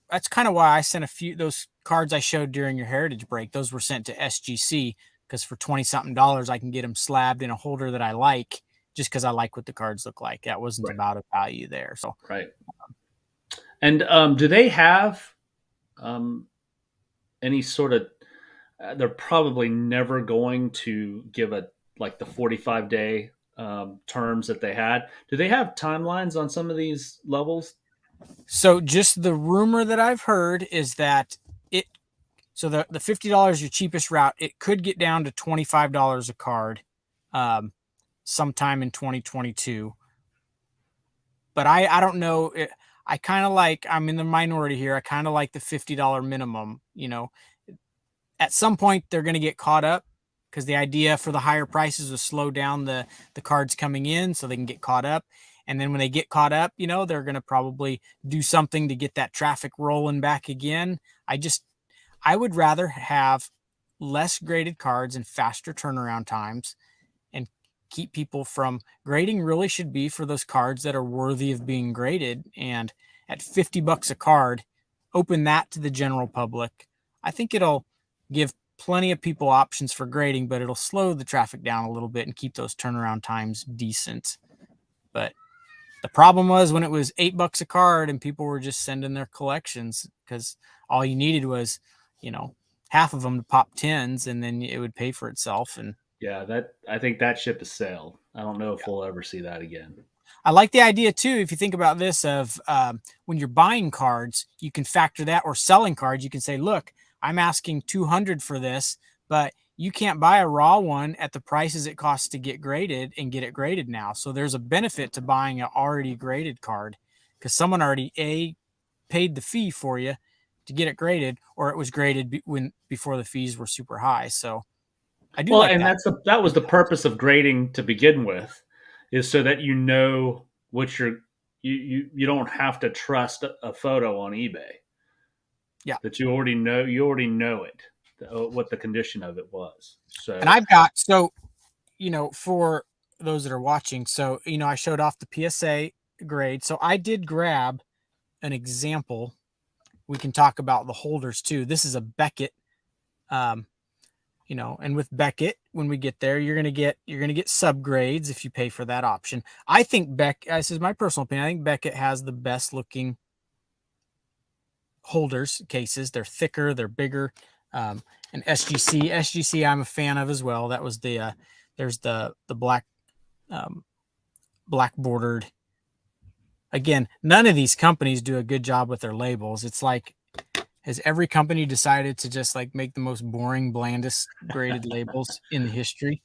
S1: that's kind of why I sent a few those cards I showed during your heritage break. Those were sent to SGC because for 20 something dollars I can get them slabbed in a holder that I like, just because I like what the cards look like. That wasn't
S2: Right,
S1: about a value there. So
S2: right. And do they have um, any sort of? They're probably never going to give a like the 45-day terms that they had. Do they have timelines on some of these levels?
S1: just the rumor that I've heard is that it the $50 your cheapest route, it could get down to $25 a card sometime in 2022. But I don't know. I kind of like, I'm in the minority here. I kind of like the $50 minimum. At some point they're going to get caught up because the idea for the higher prices was slow down the cards coming in so they can get caught up. And then when they get caught up, they're going to probably do something to get that traffic rolling back again. I would rather have less graded cards and faster turnaround times and keep people from grading. Really should be for those cards that are worthy of being graded. And at $50 a card, open that to the general public. I think it'll give plenty of people options for grading, but it'll slow the traffic down a little bit and keep those turnaround times decent. But the problem was when it was $8 a card and people were just sending their collections because all you needed was, you know, half of them to pop tens and then it would pay for itself. And
S2: Yeah, that I think that ship has sailed. I don't know if we'll ever see that again.
S1: I like the idea too. If you think about this, of when you're buying cards, you can factor that, or selling cards. You can say, "Look, I'm asking 200 for this, but you can't buy a raw one at the prices it costs to get graded and get it graded now." So there's a benefit to buying an already graded card because someone already paid the fee for you to get it graded, or it was graded before the fees were super high. So I do
S2: Well,
S1: like
S2: and
S1: that.
S2: that was the purpose of grading to begin with, is so that you know what you don't have to trust a photo on eBay,
S1: Yeah.
S2: that you already know it, what the condition of it was.
S1: And
S2: So
S1: I've got, so for those that are watching, so I showed off the PSA grade. So I did grab an example. We can talk about the holders too. This is a Beckett. Um, and with Beckett, when we get there, you're gonna get subgrades if you pay for that option. I think this is my personal opinion. I think Beckett has the best looking holders cases. They're thicker, they're bigger. And SGC, I'm a fan of as well. That was there's the um, black bordered. Again, none of these companies do a good job with their labels. It's like, has every company decided to just like make the most boring, blandest graded labels in the history?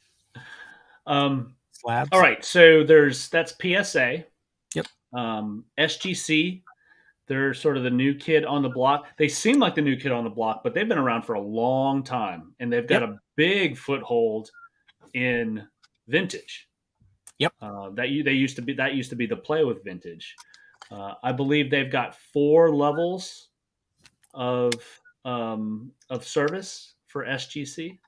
S2: um, all
S1: Slabs.
S2: right, so that's PSA,
S1: Yep.
S2: SGC. They're sort of the new kid on the block. They seem like the new kid on the block, but they've been around for a long time, and they've got
S1: Yep.
S2: a big foothold in vintage.
S1: Yep.
S2: That used to be the play with vintage. I believe they've got 4 levels of service for SGC,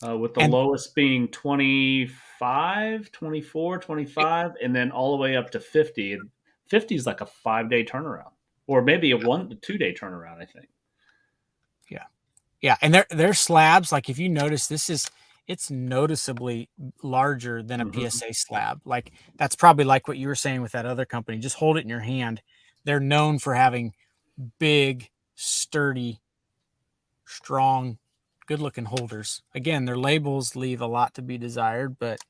S2: with the
S1: And
S2: lowest being 25, 24, 25, and then all the way up to 50. And 50 is like a 5 day turnaround, or maybe a 1 to 2 day turnaround, I think.
S1: yeah, yeah, and their slabs, like if you notice, it's noticeably larger than a
S2: Mm-hmm.
S1: PSA slab. Like that's probably like what you were saying with that other company. Just hold it in your hand. They're known for having big, sturdy, strong, good-looking holders. Again, their labels leave a lot to be desired, but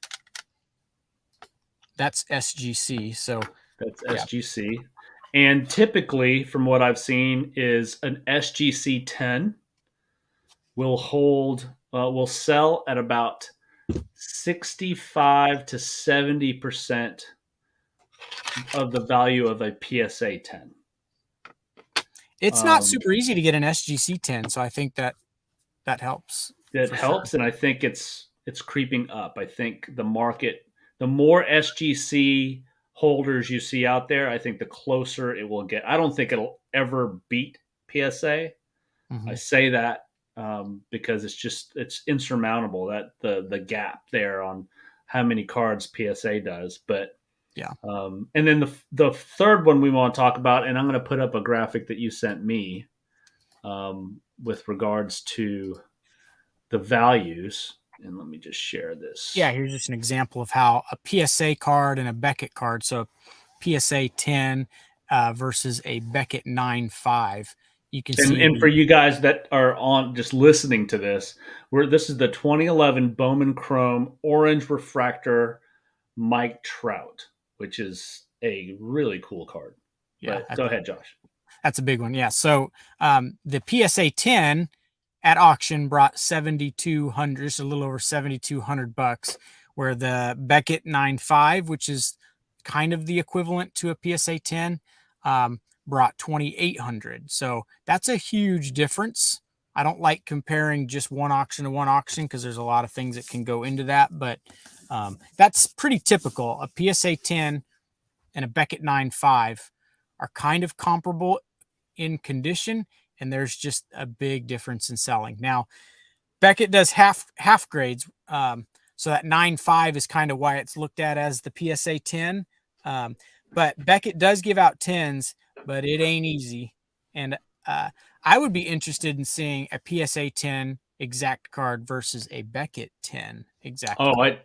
S1: that's SGC. So
S2: That's
S1: yeah,
S2: SGC. And typically, from what I've seen, is an SGC 10 will sell at about 65 to 70% of the value of a PSA 10.
S1: it's not
S2: Um,
S1: super easy to get an SGC 10, so I think that helps
S2: that
S1: for sure.
S2: helps, and I think it's creeping up. I think the market, the more SGC holders you see out there, I think the closer it will get. I don't think it'll ever beat PSA. I
S1: Hmm.
S2: say that because it's insurmountable, that the gap there on how many cards PSA does. But
S1: Yeah.
S2: and then the third one we want to talk about, and I'm going to put up a graphic that you sent me with regards to the values. And let me just share
S1: Yeah,
S2: this.
S1: here's just an example of how a PSA card and a Beckett card. So PSA 10 versus a Beckett 9.5. You can see
S2: And for
S1: the
S2: you guys that are on just listening to this, this is the 2011 Bowman Chrome Orange Refractor Mike Trout, which is a really cool card.
S1: yeah,
S2: But go ahead, Josh.
S1: that's a big one. Yeah. So the PSA 10 at auction brought 7,200, just a little over 7,200 bucks, where the Beckett 9.5, which is kind of the equivalent to a PSA 10, brought 2,800. So that's a huge difference. I don't like comparing just one auction to one auction because there's a lot of things that can go into that, but that's pretty typical. A PSA 10 and a Beckett 9.5 are kind of comparable in condition, and there's just a big difference in selling. Now, Beckett does half grades, so that 9.5 is kind of why it's looked at as the PSA 10. Um, but Beckett does give out 10s, but it ain't easy. And uh, I would be interested in seeing a PSA 10 exact card versus a Beckett 10 exact
S2: Oh,
S1: card.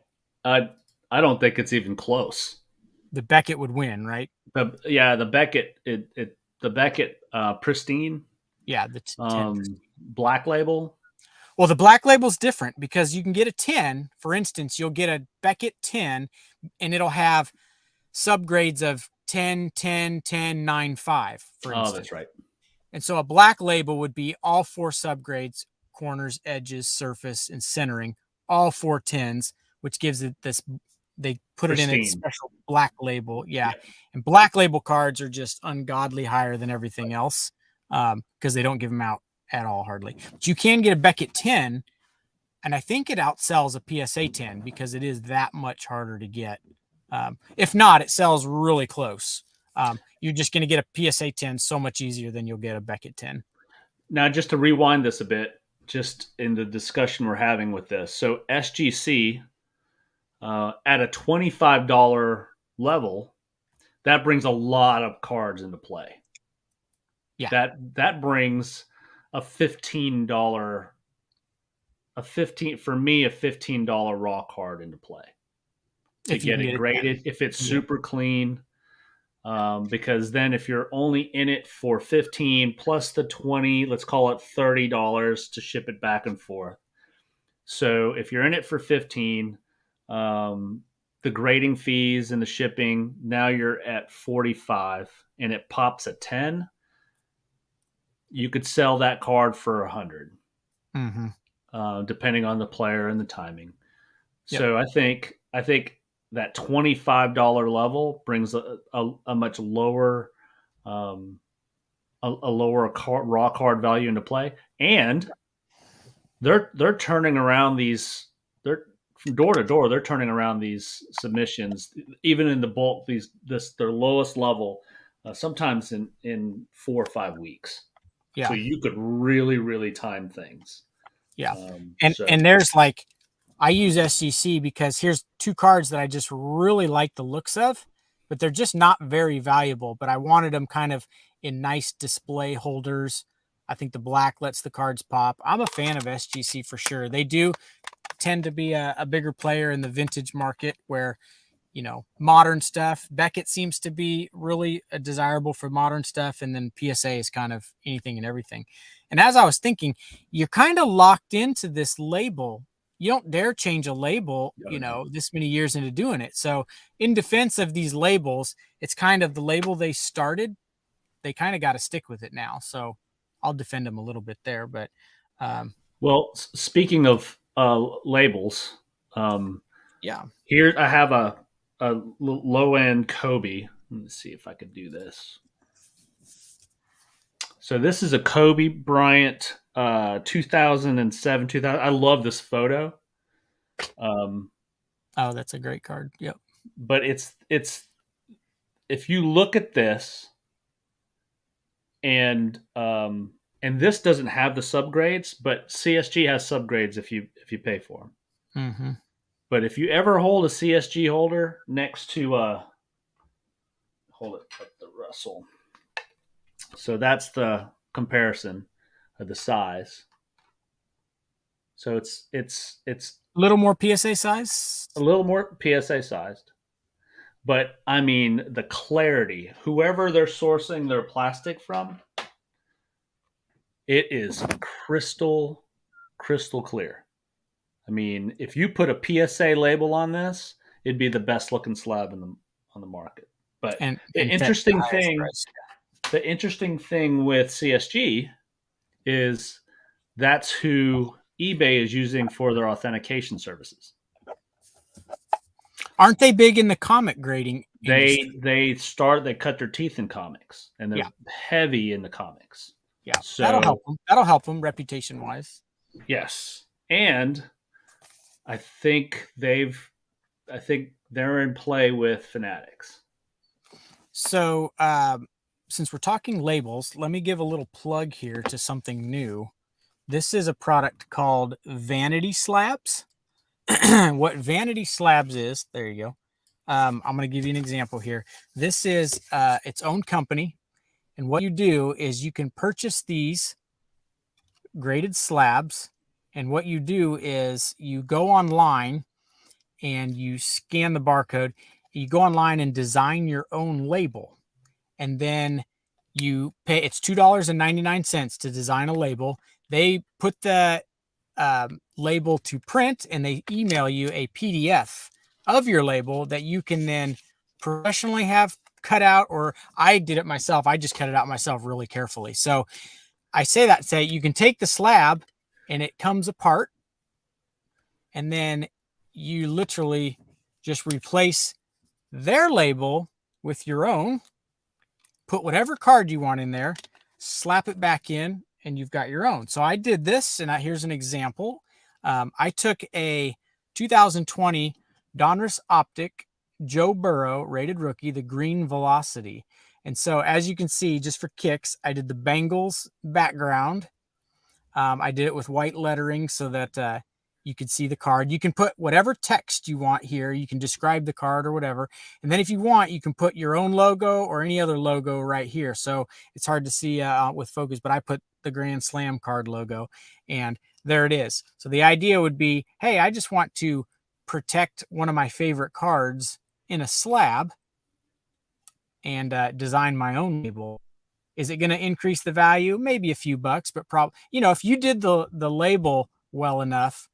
S2: I, I don't think it's even close.
S1: The Beckett would win, right?
S2: The Beckett, the Beckett pristine
S1: Yeah, the 10.
S2: black label.
S1: Well, the black label's different because you can get a 10. For instance, you'll get a Beckett 10 and it'll have subgrades of 10, 10, 10, 9, 5, for
S2: Oh,
S1: instance.
S2: that's right.
S1: And so a black label would be all 4 subgrades: corners, edges, surface, and centering, all 4 10s, which gives it this. They put it in its
S2: Pristine.
S1: special black label. Yeah.
S2: Yeah.
S1: And black label cards are just ungodly higher than everything else because they don't give them out at all, hardly. But you can get a Beckett 10, and I think it outsells a PSA 10 because it is that much harder to get. If not, it sells really close. You're just going to get a PSA 10 so much easier than you'll get a Beckett 10.
S2: Now, just to rewind this a bit, just in the discussion we're having with this. So SGC at a $25 level, that brings a lot of cards into play.
S1: Yeah.
S2: That brings a $15 a 15 for me a $15 raw card into play to
S1: If you
S2: get
S1: can
S2: it
S1: get it 10.
S2: graded if it's
S1: Yeah.
S2: super clean. Because then if you're only in it for 15 plus the 20, let's call it $30 to ship it back and forth. So if you're in it for 15, um, the grading fees and the shipping, now you're at 45 and it pops a 10, you could sell that card for 100,
S1: Mm-hmm.
S2: depending on the player and the timing.
S1: Yep.
S2: So I think that $25 level brings a much lower um, a lower raw card value into play, and they're turning around these. They're from door to door, they're turning around these submissions, even in the bulk, their lowest level, sometimes in 4 or 5 weeks. So
S1: Yeah.
S2: you could really time things.
S1: Yeah. And
S2: So
S1: and there's like, I use SGC because here's two cards that I just really like the looks of, but they're just not very valuable. But I wanted them kind of in nice display holders. I think the black lets the cards pop. I'm a fan of SGC for sure. They do tend to be a bigger player in the vintage market where, modern stuff. Beckett seems to be really desirable for modern stuff. And then PSA is kind of anything and everything. And as I was thinking, you're kind of locked into this label. You don't dare change a label, this many years into doing it. So in defense of these labels, it's kind of the label they started. They kind of got to stick with it now. So I'll defend them a little bit there, but
S2: well, speaking of labels,
S1: yeah.
S2: here I have a low end Kobe. Let me see if I could do this. So this is a Kobe Bryant 2007 2000. I love this photo.
S1: Oh, that's a great card. Yep.
S2: But it's if you look at this and this doesn't have the subgrades, but CSG has subgrades if you pay for them.
S1: Mm-hmm.
S2: But if you ever hold a CSG holder next to hold it at the Russell, so that's the comparison of the size. So it's
S1: A little more PSA size.
S2: a little more PSA sized, but I mean the clarity. Whoever they're sourcing their plastic from, it is crystal clear. I mean, if you put a PSA label on this, it'd be the best looking slab on the market. But
S1: And
S2: the interesting thing with CSG is that's who eBay is using for their authentication services.
S1: Aren't they big in the comic grading industry?
S2: They cut their teeth in comics, and they're heavy in the comics.
S1: Yeah,
S2: So
S1: that'll help them. That'll help them reputation wise.
S2: Yes, and I think they're in play with Fanatics.
S1: So, since we're talking labels, let me give a little plug here to something new. This is a product called Vanity Slabs. What Vanity Slabs is, there you go. I'm going to give you an example here. This is its own company. And what you do is you can purchase these graded slabs. And what you do is you go online and you scan the barcode. You go online and design your own label. And then you pay, it's $2.99 to design a label. They put the label to print and they email you a PDF of your label that you can then professionally have cut out, or I did it myself. I just cut it out myself really carefully. So I say you can take the slab and it comes apart, and then you literally just replace their label with your own, put whatever card you want in there, slap it back in, and you've got your own. So I did this, and here's an example. I took a 2020 Donruss Optic Joe Burrow rated rookie, the green Velocity. And so as you can see, just for kicks, I did the Bengals background. I did it with white lettering so that you could see the card. You can put whatever text you want here. You can describe the card or whatever. And then if you want, you can put your own logo or any other logo right here. So it's hard to see with focus, but I put the Grand Slam card logo, and there it is. So the idea would be, hey, I just want to protect one of my favorite cards in a slab and design my own label. Is it going to increase the value? Maybe a few bucks, but probably, if you did the label well enough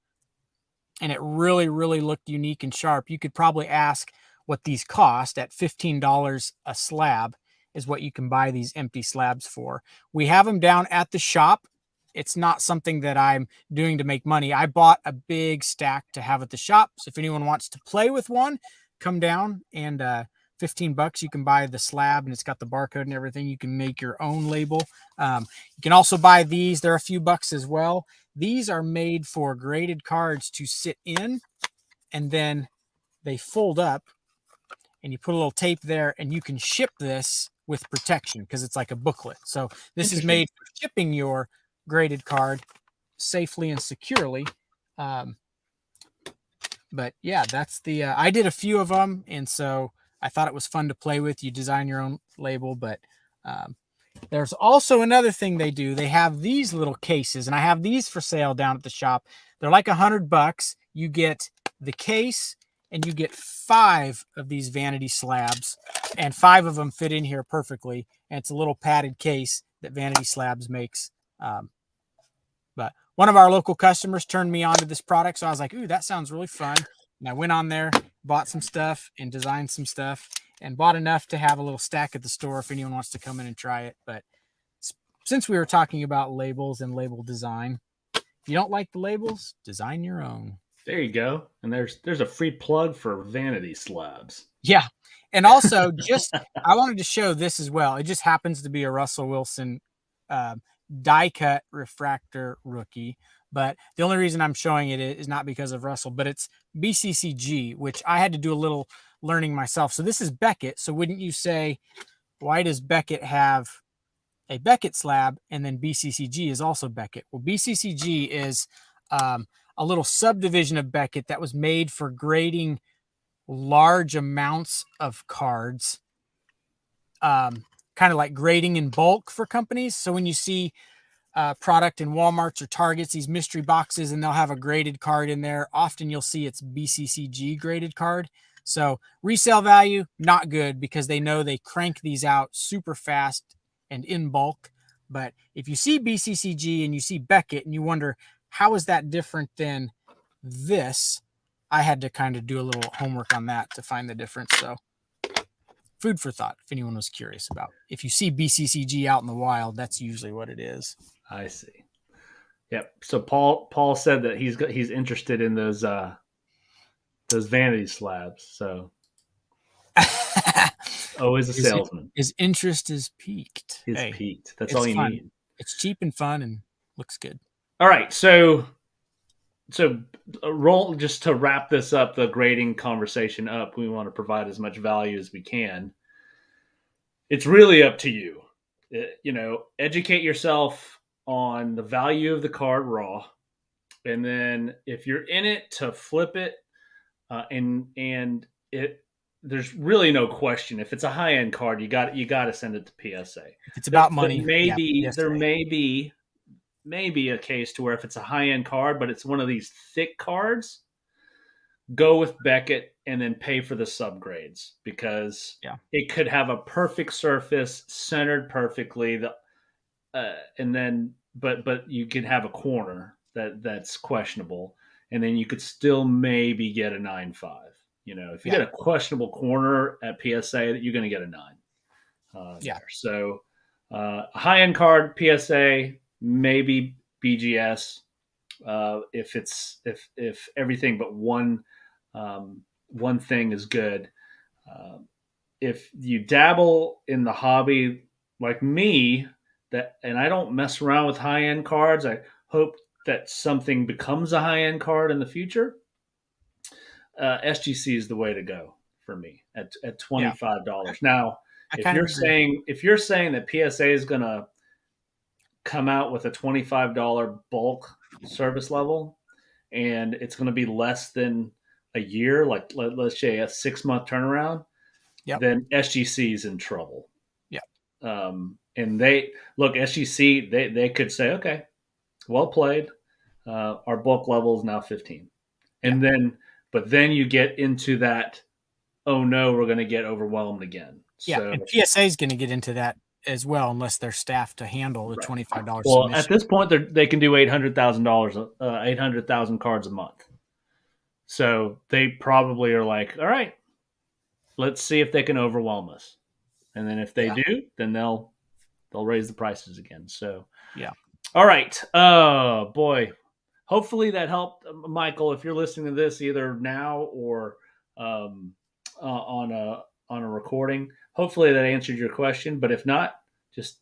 S1: and it really, really looked unique and sharp, you could probably ask what these cost at $15 a slab is what you can buy these empty slabs for. We have them down at the shop. It's not something that I'm doing to make money. I bought a big stack to have at the shop. So if anyone wants to play with one, come down and $15 you can buy the slab, and it's got the barcode and everything. You can make your own label. You can also buy these. They're a few bucks as well. These are made for graded cards to sit in and then they fold up, and you put a little tape there, and you can ship this with protection because it's like a booklet. So this is
S2: Interesting.
S1: made for shipping your graded card safely and securely. Um, but yeah, that's the. I did a few of them, and so I thought it was fun to play with. You design your own label, but um, there's also another thing they do. They have these little cases, and I have these for sale down at the shop. They're like $100. You get the case, and you get 5 of these vanity slabs, and 5 of them fit in here perfectly. And it's a little padded case that Vanity Slabs makes. Um, but one of our local customers turned me on to this product, so I was like, "Ooh, that sounds really fun." And I went on there, bought some stuff, and designed some stuff, and bought enough to have a little stack at the store if anyone wants to come in and try it. But since we were talking about labels and label design, if you don't like the labels, design your own.
S2: There you go. And there's a free plug for Vanity Slabs.
S1: Yeah. And also, just I wanted to show this as well. It just happens to be a Russell Wilson uh, die cut refractor rookie. But the only reason I'm showing it is not because of Russell, but it's BCCG, which I had to do a little learning myself. So this is Beckett. So wouldn't you say, why does Beckett have a Beckett slab and then BCCG is also Beckett? Well, BCCG is a little subdivision of Beckett that was made for grading large amounts of cards, kind of like grading in bulk for companies. So when you see product in Walmarts or Targets, these mystery boxes, and they'll have a graded card in there, often you'll see it's BCCG graded card. So resale value, not good because they know they crank these out super fast and in bulk. But if you see BCCG and you see Beckett and you wonder, how is that different than this? I had to kind of do a little homework on that to find the difference. So food for thought if anyone was curious about. If you see BCCG out in the wild, that's usually what it is.
S2: I see. Yep. So Paul said that he's interested in those Vanity Slabs. So always a
S1: his,
S2: salesman.
S1: his interest is peaked.
S2: He's
S1: Hey,
S2: peaked. That's
S1: it's
S2: all you
S1: fun.
S2: need.
S1: It's cheap and fun and looks good.
S2: All right. So roll just to wrap this up, the grading conversation up. We want to provide as much value as we can. It's really up to you. Educate yourself on the value of the card raw, and then if you're in it to flip it, and it there's really no question if it's a high end card, you got to send it to PSA.
S1: If it's about
S2: But
S1: money, yeah,
S2: there
S1: PSA.
S2: may be maybe a case to where if it's a high end card, but it's one of these thick cards, go with Beckett and then pay for the subgrades because
S1: Yeah.
S2: it could have a perfect surface centered perfectly. And then but you could have a corner that's questionable, and then you could still maybe get a 9.5. If you
S1: Yeah.
S2: get a questionable corner at PSA, you're going to get a 9
S1: Yeah.
S2: there. So a high end card PSA, maybe BGS. If everything but one thing is good. Uh, if you dabble in the hobby like me, and I don't mess around with high end cards, I hope that something becomes a high end card in the future. SGC is the way to go for me at
S1: Yeah.
S2: $25. Now,
S1: I
S2: if
S1: kind of
S2: you're
S1: agree.
S2: saying that PSA is going to come out with a $25 bulk service level, and it's going to be less than a year, like let's say a 6-month turnaround,
S1: Yep.
S2: then SGC is in trouble.
S1: Yeah.
S2: And they look SGC, they could say, okay, well played. Our bulk level is now 15,
S1: Yeah.
S2: and then you get into that. Oh no, we're going to get overwhelmed again.
S1: Yeah.
S2: So
S1: And PSA is going to get into that as well, unless they're staffed to handle the
S2: right.
S1: $25
S2: Well, at
S1: submission.
S2: this point, they can do $800,000, 800,000 cards a month. So they probably are like, all right, let's see if they can overwhelm us. And then if they
S1: Yeah.
S2: do, then they'll raise the prices again. So
S1: Yeah.
S2: all right. Oh boy. Hopefully that helped, Michael. If you're listening to this either now or um, on a recording, hopefully that answered your question. But if not, just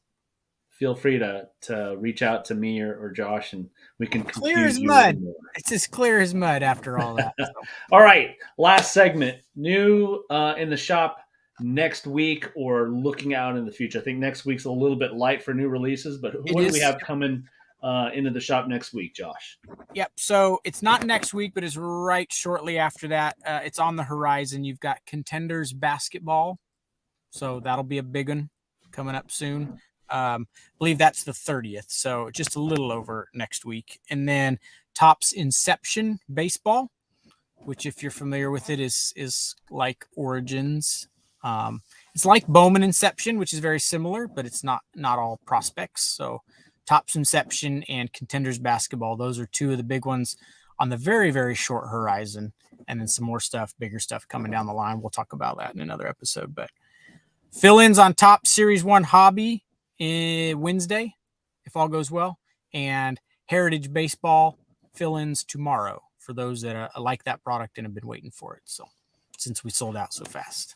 S2: feel free to reach out to me or Josh, and we can
S1: Clear
S2: confuse
S1: as
S2: you
S1: mud.
S2: even more.
S1: It's as clear as mud after all that. So.
S2: All right, last segment. New in the shop next week, or looking out in the future. I think next week's a little bit light for new releases, but
S1: It
S2: what do we
S1: is.
S2: have coming into the shop next week, Josh?
S1: Yep. So it's not next week, but it's right shortly after that. It's on the horizon. You've got Contenders basketball. So that'll be a big one coming up soon. I believe that's the 30th. So just a little over next week. And then Topps Inception baseball, which if you're familiar with it is like Origins. It's like Bowman Inception, which is very similar, but it's not all prospects. So Topps Inception and Contenders basketball, those are two of the big ones on the very, very short horizon. And then some more stuff, bigger stuff coming down the line. We'll talk about that in another episode. But fill-ins on Top Series 1 Hobby Wednesday, if all goes well. And Heritage Baseball fill-ins tomorrow for those that like that product and have been waiting for it. So since we sold out so fast.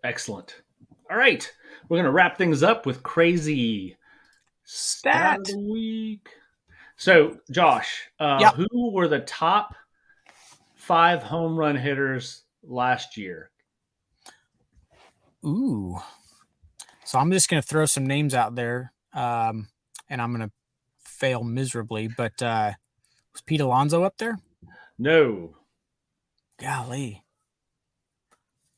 S2: Excellent. All right. We're going to wrap things up with crazy stat of the week. So, Josh,
S1: Yep.
S2: who were the top 5 home run hitters last year?
S1: Ooh. So I'm just going to throw some names out there, and I'm going to fail miserably. But was Pete Alonso up there?
S2: No.
S1: Golly.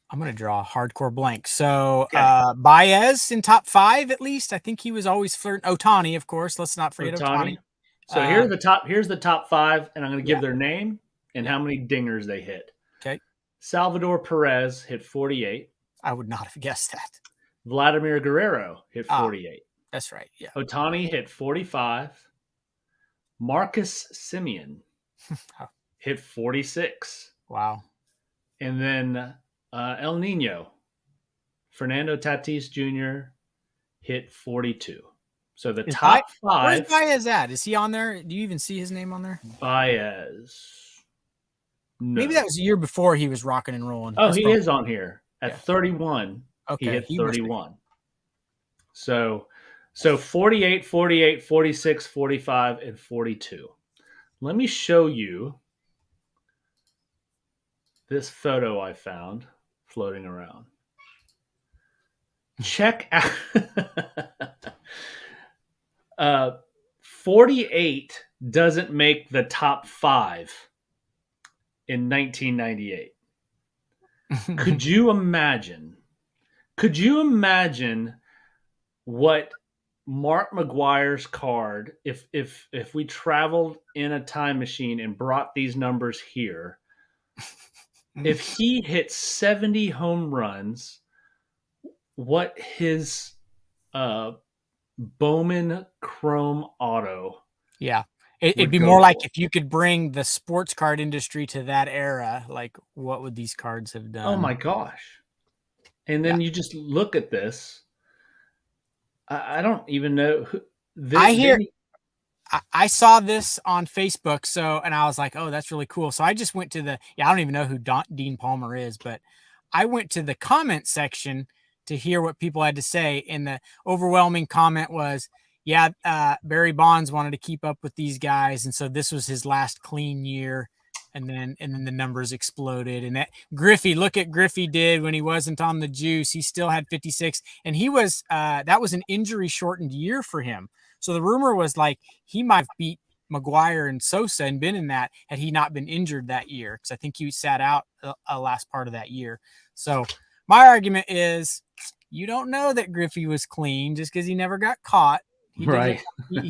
S1: I'm going to draw a hardcore blank. So
S2: Okay.
S1: Baez in top 5 at least. I think he was always flirting. Ohtani, of course. Let's not forget Ohtani.
S2: So here's the top. Here's the top 5, and I'm going to give
S1: Yeah.
S2: their name and how many dingers they hit.
S1: Okay.
S2: Salvador Perez hit 48.
S1: I would not have guessed that.
S2: Vladimir Guerrero hit 48.
S1: That's right. Yeah.
S2: Ohtani hit 45. Marcus Semien hit 46.
S1: Wow.
S2: And then El Nino, Fernando Tatis Jr. hit 42. So the top 5.
S1: Where's Baez at? Is he on there? Do you even see his name on there?
S2: Baez. No.
S1: Maybe that was the year before he was rocking and rolling.
S2: Oh, he is on here at 31.
S1: Okay,
S2: he hit 31. So 48, 48, 46, 45, and 42. Let me show you this photo I found floating around. Check out. 48 doesn't make the top 5 in 1998. Could you imagine? Could you imagine what Mark McGwire's card, if we traveled in a time machine and brought these numbers here, if he hit 70 home runs, what his Bowman Chrome Auto.
S1: Yeah. It'd be more like if you could bring the sports card industry to that era, like what would these cards have done?
S2: Oh my gosh. And then you just look at this. I don't even know who
S1: I saw this on Facebook, and I was like, oh, that's really cool. So I just went to I don't even know who Dean Palmer is, but I went to the comment section to hear what people had to say. And the overwhelming comment was, yeah, Barry Bonds wanted to keep up with these guys. And so this was his last clean year. And then the numbers exploded. And that Griffey, look at Griffey did when he wasn't on the juice. He still had 56. And he was, that was an injury shortened year for him. So the rumor was like, he might have beat McGwire and Sosa and been in that had he not been injured that year. Cause I think he sat out a last part of that year. So my argument is you don't know that Griffey was clean just because he never got caught. He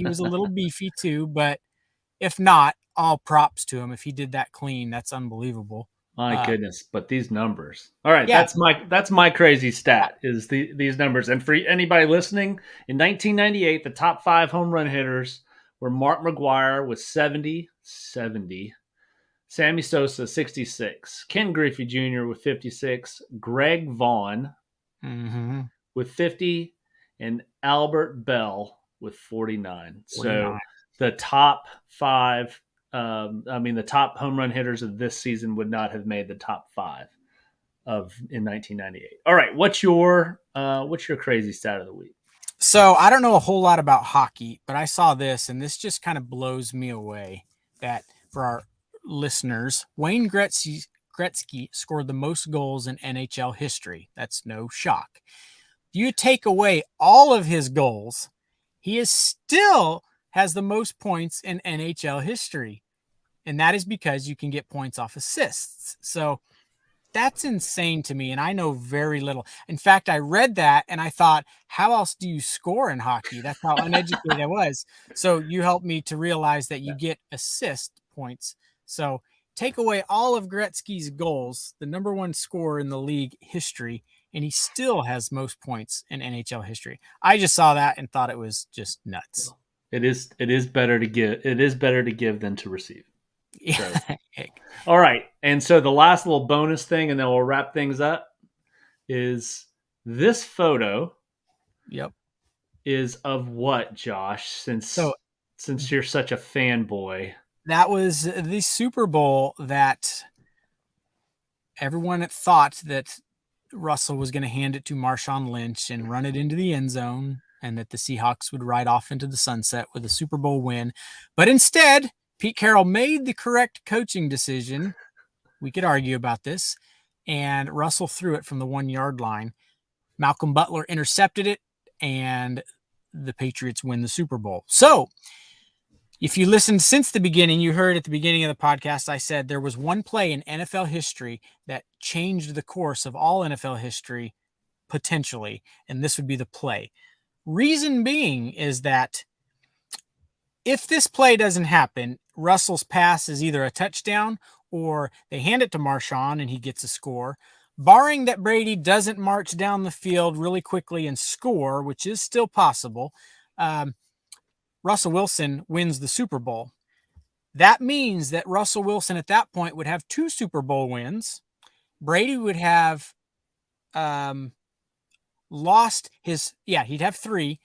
S1: was a little beefy too, but if not, all props to him. If he did that clean, that's unbelievable.
S2: My goodness, but these numbers. All right, yeah. That's my crazy stat is these numbers. And for anybody listening, in 1998, the top 5 home run hitters were Mark McGwire with 70, Sammy Sosa 66, Ken Griffey Jr. with 56, Greg Vaughn with 50, and Albert Bell with 49. So the top 5, the top home run hitters of this season would not have made the top 5 in 1998. All right, what's your crazy stat of the week?
S1: So I don't know a whole lot about hockey, but I saw this, and this just kind of blows me away. That for our listeners, Wayne Gretzky scored the most goals in NHL history. That's no shock. You take away all of his goals, he is still has the most points in NHL history. And that is because you can get points off assists. So that's insane to me. And I know very little. In fact, I read that and I thought, how else do you score in hockey? That's how uneducated I was. So you helped me to realize that you get assist points. So take away all of Gretzky's goals, the number one scorer in the league history, and he still has most points in NHL history. I just saw that and thought it was just nuts.
S2: It is better to give. It is better to give than to receive. So,
S1: Yeah.
S2: all right. And so the last little bonus thing, and then we'll wrap things up, is this photo
S1: Yep.
S2: is of what, Josh?
S1: So
S2: Since you're such a fanboy.
S1: that was the Super Bowl that everyone thought that Russell was going to hand it to Marshawn Lynch and run it into the end zone, and that the Seahawks would ride off into the sunset with a Super Bowl win. But instead, Pete Carroll made the correct coaching decision. We could argue about this. And Russell threw it from the 1-yard line. Malcolm Butler intercepted it, and the Patriots win the Super Bowl. So if you listened since the beginning, you heard at the beginning of the podcast, I said there was one play in NFL history that changed the course of all NFL history potentially, and this would be the play. Reason being is that if this play doesn't happen, Russell's pass is either a touchdown or they hand it to Marshawn and he gets a score. Barring that Brady doesn't march down the field really quickly and score, which is still possible, Russell Wilson wins the Super Bowl. That means that Russell Wilson at that point would have 2 Super Bowl wins. Brady would have lost his, he'd have 3.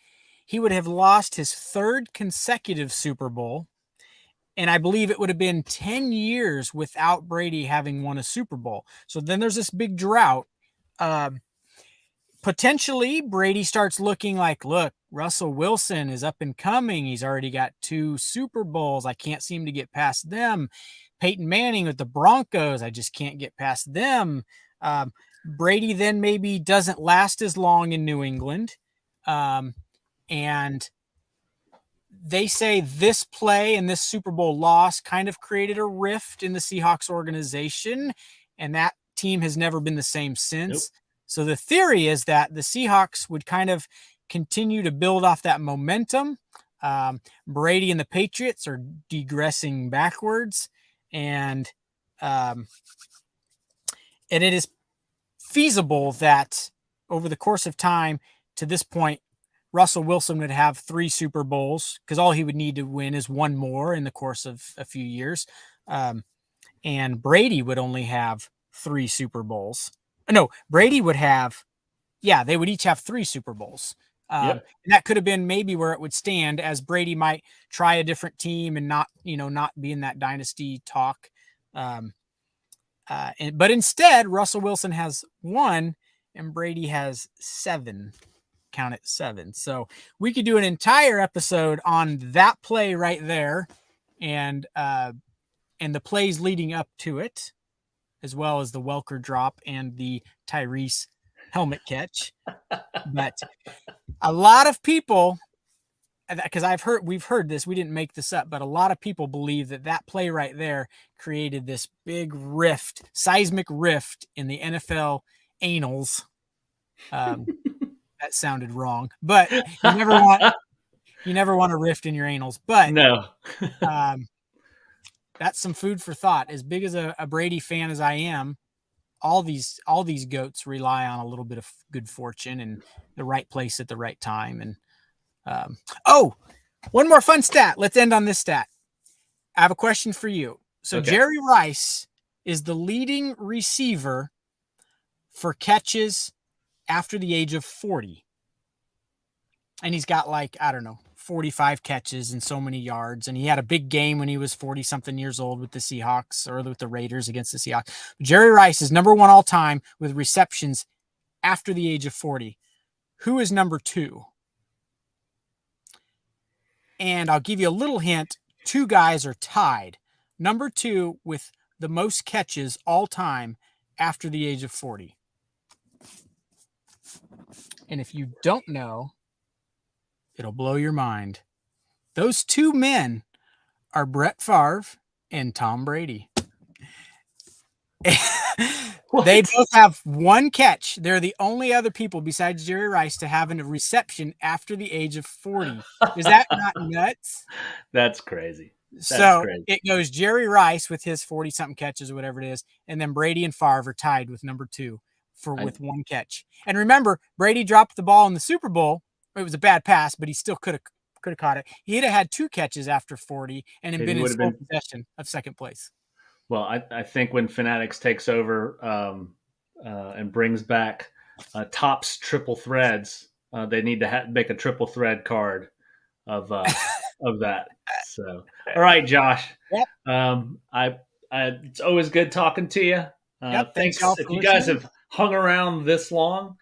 S1: He would have lost his 3rd consecutive Super Bowl. And I believe it would have been 10 years without Brady having won a Super Bowl. So then there's this big drought. Potentially, Brady starts looking like, look, Russell Wilson is up and coming. He's already got 2 Super Bowls. I can't seem to get past them. Peyton Manning with the Broncos, I just can't get past them. Brady then maybe doesn't last as long in New England. And they say this play and this Super Bowl loss kind of created a rift in the Seahawks organization, and that team has never been the same since. Nope. So the theory is that the Seahawks would kind of continue to build off that momentum. Brady and the Patriots are digressing backwards, and it is feasible that over the course of time to this point, Russell Wilson would have 3 Super Bowls because all he would need to win is 1 more in the course of a few years. And Brady would only have 3 Super Bowls. No, Brady would have, they would each have 3 Super Bowls. And that could have been maybe where it would stand, as Brady might try a different team and not be in that dynasty talk. But instead, Russell Wilson has 1 and Brady has 7. Count it, 7. So we could do an entire episode on that play right there, and the plays leading up to it, as well as the Welker drop and the Tyrese helmet catch. But a lot of people, because we've heard this, we didn't make this up, but a lot of people believe that play right there created this big rift, seismic rift in the NFL annals. That sounded wrong, but you never want a rift in your anals. But
S2: no,
S1: that's some food for thought. As big as a Brady fan as I am, all these goats rely on a little bit of good fortune and the right place at the right time. And one more fun stat. Let's end on this stat. I have a question for you. So okay. Jerry Rice is the leading receiver for catches after the age of 40. And he's got 45 catches and so many yards. And he had a big game when he was 40 something years old with the Seahawks, or with the Raiders against the Seahawks. But Jerry Rice is number 1 all time with receptions after the age of 40. Who is number 2? And I'll give you a little hint. 2 guys are tied. Number 2 with the most catches all time after the age of 40. And if you don't know, it'll blow your mind. Those 2 men are Brett Favre and Tom Brady. They both have 1 catch. They're the only other people besides Jerry Rice to have a reception after the age of 40. Is that not nuts?
S2: That's crazy. That's
S1: So
S2: crazy.
S1: it goes Jerry Rice with his 40-something catches or whatever it is, and then Brady and Favre are tied with number 2 with 1 catch. And remember, Brady dropped the ball in the Super Bowl. It was a bad pass, but he still could have caught it. He'd have had 2 catches after 40 and
S2: And
S1: been
S2: he
S1: in
S2: would have
S1: sole
S2: been.
S1: possession of second place.
S2: Well, I think when Fanatics takes over and brings back Topps triple threads, they need to make a triple thread card of that. So, all right, Josh.
S1: Yep.
S2: It's always good talking to you.
S1: Yep. Thanks,
S2: Thanks
S1: y'all,
S2: if
S1: for
S2: you guys
S1: listening.
S2: have hung around this long.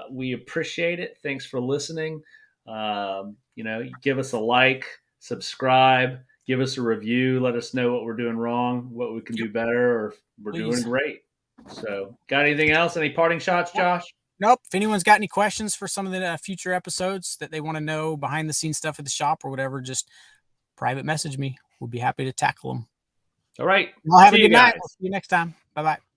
S2: We appreciate it. Thanks for listening. Give us a like, subscribe, give us a review. Let us know what we're doing wrong, what we can do better, or if we're doing great. So, got anything else? Any parting shots, Josh?
S1: Nope. If anyone's got any questions for some of the future episodes that they want to know behind the scenes stuff at the shop or whatever, just private message me. We'll be happy to tackle them.
S2: All right.
S1: Y'all have a
S2: See you
S1: good night.
S2: guys.
S1: We'll see you next time. Bye-bye.